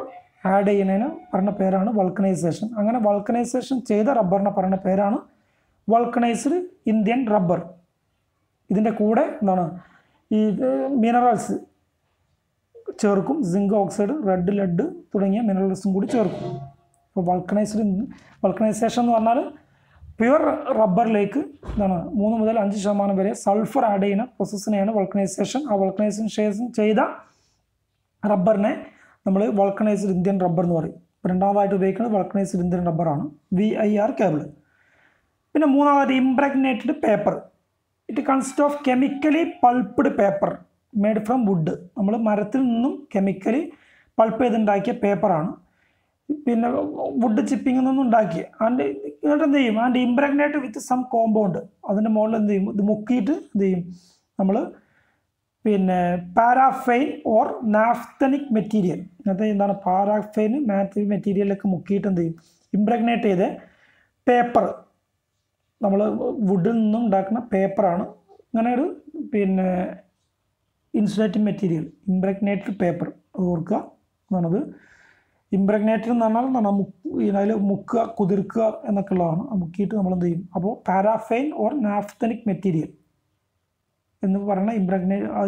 ആഡ് ചെയ്യുന്നതിന് പറയുന്ന പേരാണ് വൾക്കനൈസേഷൻ. അങ്ങനെ വൾക്കനൈസേഷൻ ചെയ്ത റബ്ബറിനെ പറയുന്ന പേരാണ് വൾക്കനൈസ്ഡ് ഇന്ത്യൻ റബ്ബർ. ഇതിൻ്റെ കൂടെ എന്താണ് ഈ മിനറൽസ് ചേർക്കും. സിങ്ക് ഓക്സൈഡ്, റെഡ് ലെഡ് തുടങ്ങിയ മിനറൽസും കൂടി ചേർക്കും. അപ്പോൾ വൾക്കനൈസേഷൻ എന്ന് പറഞ്ഞാൽ പ്യുവർ റബ്ബറിലേക്ക് എന്താണ് 3 മുതൽ 5% വരെ സൾഫർ ആഡ് ചെയ്യുന്ന പ്രോസസ്സിനെയാണ് വൾക്കനൈസേഷൻ. ആ വൾക്കനൈസേഷൻ ചെയ്ത റബ്ബറിനെ നമ്മൾ വൾക്കനൈസ്ഡ് ഇന്ത്യൻ റബ്ബർ എന്ന് പറയും. രണ്ടാമതായിട്ട് ഉപയോഗിക്കുന്നത് വൾക്കനൈസ്ഡ് ഇന്ത്യൻ റബ്ബറാണ്, VIR കേബിൾ. പിന്നെ മൂന്നാമതായിട്ട് impregnated paper. It consist of chemically pulped paper made from wood. നമ്മൾ മരത്തിൽ നിന്നും കെമിക്കലി പൾപ്പ് ചെയ്തുണ്ടാക്കിയ പേപ്പറാണ്. പിന്നെ വുഡ് ചിപ്പിങ്ങിൽ നിന്നും ഉണ്ടാക്കി എന്നിട്ട് എന്ത് ചെയ്യും? And impregnate with some compound. അതിൻ്റെ മുകളിൽ എന്ത് ചെയ്യും? ഇത് മുക്കിയിട്ട് എന്ത് ചെയ്യും? നമ്മൾ പിന്നെ പാരാഫൈൻ ഓർ നാഫ്തനിക് മെറ്റീരിയൽ, അങ്ങനത്തെ എന്താണ് പാരാഫൈൻ മെറ്റീരിയലൊക്കെ മുക്കിയിട്ട് എന്ത് ചെയ്യും? ഇംപ്രഗ്നേറ്റ് ചെയ്ത് പേപ്പർ, നമ്മൾ വുഡിൽ നിന്നും ഉണ്ടാക്കുന്ന പേപ്പറാണ്. അങ്ങനെ ഒരു പിന്നെ ഇൻസുലേറ്റിംഗ് മെറ്റീരിയൽ ഇംപ്രഗ്നേറ്റഡ് പേപ്പർ. അത് ഓർക്കുക എന്നാണത്. ഇംപ്രഗ്നേറ്റഡ് എന്ന് പറഞ്ഞാൽ അതിൽ മുക്കുക, കുതിർക്കുക എന്നൊക്കെ ഉള്ളതാണ്. മുക്കിയിട്ട് നമ്മൾ എന്ത് ചെയ്യും? അപ്പോൾ പാരാഫൈൻ ഓർ നാഫ്തനിക് മെറ്റീരിയൽ എന്ന് പറയുന്ന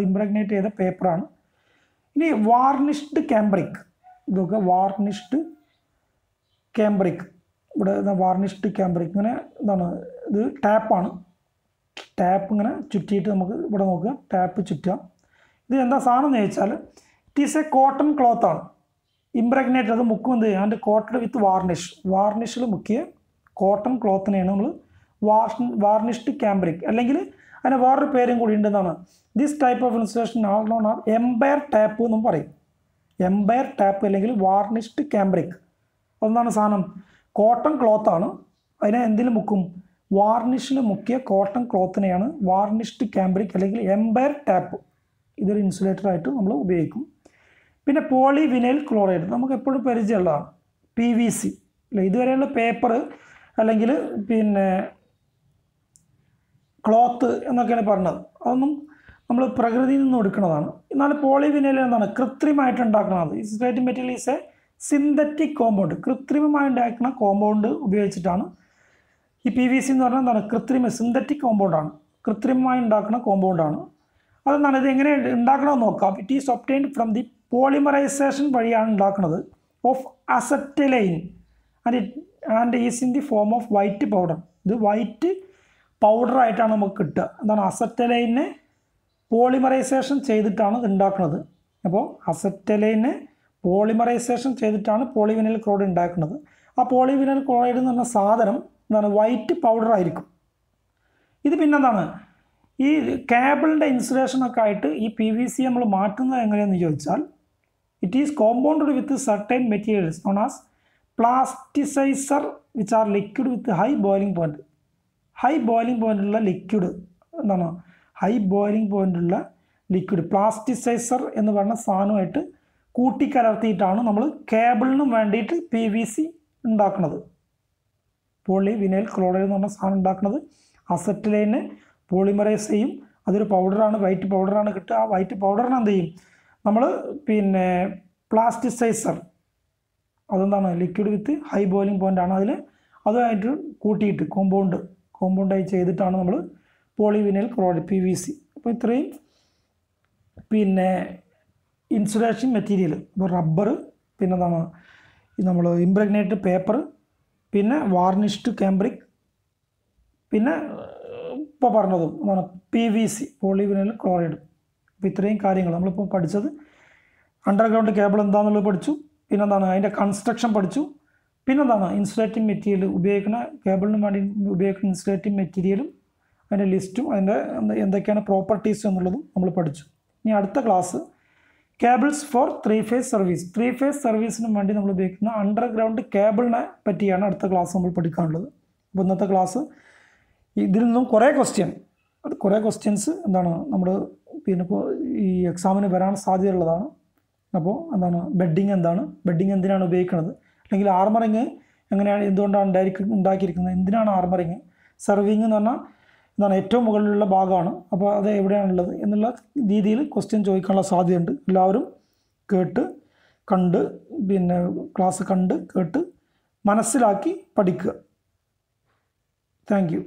ഇംപ്രഗ്നേറ്റ് ചെയ്ത പേപ്പറാണ്. ഇനി വാർണിഷ്ഡ് കാംബ്രിക്. ഇതൊക്കെ വാർണിഷ്ഡ് കാംബ്രിക്. ഇവിടെ വാർണിഷ്ഡ് കാംബ്രിക് ഇങ്ങനെ എന്താണ്? ഇത് ടാപ്പാണ്. ടാപ്പ് ഇങ്ങനെ ചുറ്റിയിട്ട് നമുക്ക് ഇവിടെ നോക്കുക, ടാപ്പ് ചുറ്റുക. ഇത് എന്താ സാധനം എന്ന് ചോദിച്ചാൽ ഇറ്റ് ഈസ് എ കോട്ടൺ ക്ലോത്താണ്. ഇംപ്രഗ്നേറ്റ് അത് മുക്കും എന്ത് ചെയ്യും? അതിൻ്റെ കോട്ടൺ വിത്ത് വാർണിഷിൽ മുക്കിയ കോട്ടൺ ക്ലോത്തിനെയാണ് നമ്മൾ വാർണിഷ്ഡ് കാംബ്രിക്. അല്ലെങ്കിൽ അതിന് വേറൊരു പേരും കൂടി ഉണ്ടെന്നാണ്. This type of insulation all known are empire tape എന്നും പറയും. എംപയർ ടാപ്പ് അല്ലെങ്കിൽ വാർണിഷ്ഡ് കാംബ്രിക്. ഒന്നാണ് സാധനം കോട്ടൺ ക്ലോത്താണ്. അതിനെ എന്തിൽ മുക്കും? വാർണിഷിൽ മുക്കിയ കോട്ടൺ ക്ലോത്തിനെയാണ് വാർണിഷ്ഡ് കാംബ്രിക് അല്ലെങ്കിൽ എംപയർ ടാപ്പ്. ഇതൊരു ഇൻസുലേറ്ററായിട്ട് നമ്മൾ ഉപയോഗിക്കും. പിന്നെ പോളിവിനൈൽ ക്ലോറൈഡ് നമുക്ക് എപ്പോഴും പരിചയമുള്ളതാണ്. PVC അല്ലെ? ഇതുവരെയുള്ള പേപ്പർ അല്ലെങ്കിൽ പിന്നെ ക്ലോത്ത് എന്നൊക്കെയാണ് പറഞ്ഞത്. അതൊന്നും നമ്മൾ പ്രകൃതിയിൽ നിന്ന് എടുക്കുന്നതാണ്. എന്നാൽ പോളിവിനൈൽ എന്താണ്? കൃത്രിമമായിട്ട് ഉണ്ടാക്കുന്നത്. Insulating material is A synthetic compound. കൃത്രിമമായി ഉണ്ടാക്കുന്ന കോമ്പൗണ്ട് ഉപയോഗിച്ചിട്ടാണ് ഈ PVC എന്ന് പറഞ്ഞാൽ എന്താണ്? കൃത്രിമ സിന്തറ്റിക് കോമ്പൗണ്ടാണ്, കൃത്രിമമായി ഉണ്ടാക്കുന്ന കോമ്പൗണ്ടാണ്. അതെന്താണ്? ഇത് എങ്ങനെ ഉണ്ടാക്കണമെന്ന് നോക്കാം. It is obtained from the polymerisation വഴിയാണ് ഉണ്ടാക്കുന്നത് of acetylene and is in the form of white powder. ഇത് വൈറ്റ് പൗഡറായിട്ടാണ് നമുക്ക് കിട്ടുക. എന്താണ്? അസറ്റലൈനെ പോളിമറൈസേഷൻ ചെയ്തിട്ടാണ് ഇത് ഉണ്ടാക്കുന്നത്. അപ്പോൾ അസറ്റലൈനെ പോളിമറൈസേഷൻ ചെയ്തിട്ടാണ് പോളിവിനൈൽ ക്ലോറൈഡ് ഉണ്ടാക്കുന്നത്. ആ പോളിവിനൈൽ ക്ലോറൈഡ് എന്ന് പറഞ്ഞ സാധനം എന്താണ്? വൈറ്റ് പൗഡർ ആയിരിക്കും. ഇത് പിന്നെന്താണ്? ഈ കേബിളിൻ്റെ ഇൻസുലേഷനൊക്കെ ആയിട്ട് ഈ PVC നമ്മൾ മാറ്റുന്നത് എങ്ങനെയെന്ന് ചോദിച്ചാൽ, it is compounded with certain materials known as plasticiser which are liquid with high boiling point. High boiling പോയിൻ്റുള്ള ലിക്വിഡ് എന്താണ്? ഹൈ ബോയിലിംഗ് പോയിൻ്റുള്ള ലിക്വിഡ് പ്ലാസ്റ്റിസൈസർ എന്ന് പറഞ്ഞ സാധനമായിട്ട് കൂട്ടിക്കലർത്തിയിട്ടാണ് നമ്മൾ കേബിളിനും വേണ്ടിയിട്ട് PVC ഉണ്ടാക്കുന്നത്. പോളിവിനൈൽ ക്ലോറൈഡ് എന്ന് പറഞ്ഞ സാധനം ഉണ്ടാക്കുന്നത് അസറ്റലൈനെ പോളിമറൈസ് ചെയ്യും. അതൊരു പൗഡറാണ്, വൈറ്റ് പൗഡറാണ് കിട്ടുക. ആ വൈറ്റ് പൗഡറിന് എന്ത് ചെയ്യും നമ്മൾ? പിന്നെ പ്ലാസ്റ്റിസൈസർ, അതെന്താണ്? Liquid with high boiling point ആണ്. അതുമായിട്ട് കൂട്ടിയിട്ട് കോമ്പൗണ്ടായി ചെയ്തിട്ടാണ് നമ്മൾ പോളിവിനൈൽ ക്ലോറൈഡ് PVC. അപ്പോൾ ഇത്രയും പിന്നെ ഇൻസുലേഷൻ മെറ്റീരിയൽ, ഇപ്പോൾ റബ്ബർ, പിന്നെ എന്താണ് നമ്മൾ ഇംപ്രഗ്നേറ്റഡ് പേപ്പർ, പിന്നെ വാർണിഷ്ഡ് കാംബ്രിക്, പിന്നെ ഇപ്പോൾ പറഞ്ഞതും എന്താണ്? PVC polyvinyl chloride. അപ്പോൾ ഇത്രയും കാര്യങ്ങൾ നമ്മളിപ്പോൾ പഠിച്ചത്. അണ്ടർഗ്രൗണ്ട് കേബിൾ എന്താണെന്നുള്ളത് പഠിച്ചു, പിന്നെന്താണ് അതിൻ്റെ കൺസ്ട്രക്ഷൻ പഠിച്ചു, പിന്നെന്താണ് ഇൻസുലേറ്റിംഗ് മെറ്റീരിയൽ ഉപയോഗിക്കുന്ന കേബിളിന് വേണ്ടി ഉപയോഗിക്കുന്ന ഇൻസുലേറ്റിംഗ് മെറ്റീരിയലും അതിൻ്റെ ലിസ്റ്റും അതിൻ്റെ എന്തൊക്കെയാണ് പ്രോപ്പർട്ടീസ് എന്നുള്ളതും നമ്മൾ പഠിച്ചു. ഇനി അടുത്ത class cables for 3 phase service. 3 phase സർവീസിന് വേണ്ടി നമ്മൾ ഉപയോഗിക്കുന്ന അണ്ടർഗ്രൗണ്ട് കേബിളിനെ പറ്റിയാണ് അടുത്ത ക്ലാസ് നമ്മൾ പഠിക്കാനുള്ളത്. അപ്പോൾ ഇന്നത്തെ ക്ലാസ് ഇതിൽ നിന്നും കുറേ ക്വസ്റ്റ്യൻസ് എന്താണ് നമ്മൾ പിന്നെ ഇപ്പോൾ ഈ എക്സാമിന് വരാൻ സാധ്യതയുള്ളതാണ്. അപ്പോൾ എന്താണ് ബെഡിങ് എന്തിനാണ് ഉപയോഗിക്കുന്നത്, അല്ലെങ്കിൽ ആർമറിങ് എങ്ങനെയാണ്, എന്തുകൊണ്ടാണ് ഉണ്ടാക്കിയിരിക്കുന്നത്, എന്തിനാണ് ആർമറിങ്, സർവിങ് എന്ന് പറഞ്ഞാൽ എന്താണ് ഏറ്റവും മുകളിലുള്ള ഭാഗമാണ്, അപ്പോൾ അത് എവിടെയാണുള്ളത് എന്നുള്ള രീതിയിൽ ക്വസ്റ്റ്യൻ ചോദിക്കാനുള്ള സാധ്യതയുണ്ട്. എല്ലാവരും കണ്ട് പിന്നെ ക്ലാസ് കേട്ട് മനസ്സിലാക്കി പഠിക്കുക. Thank you.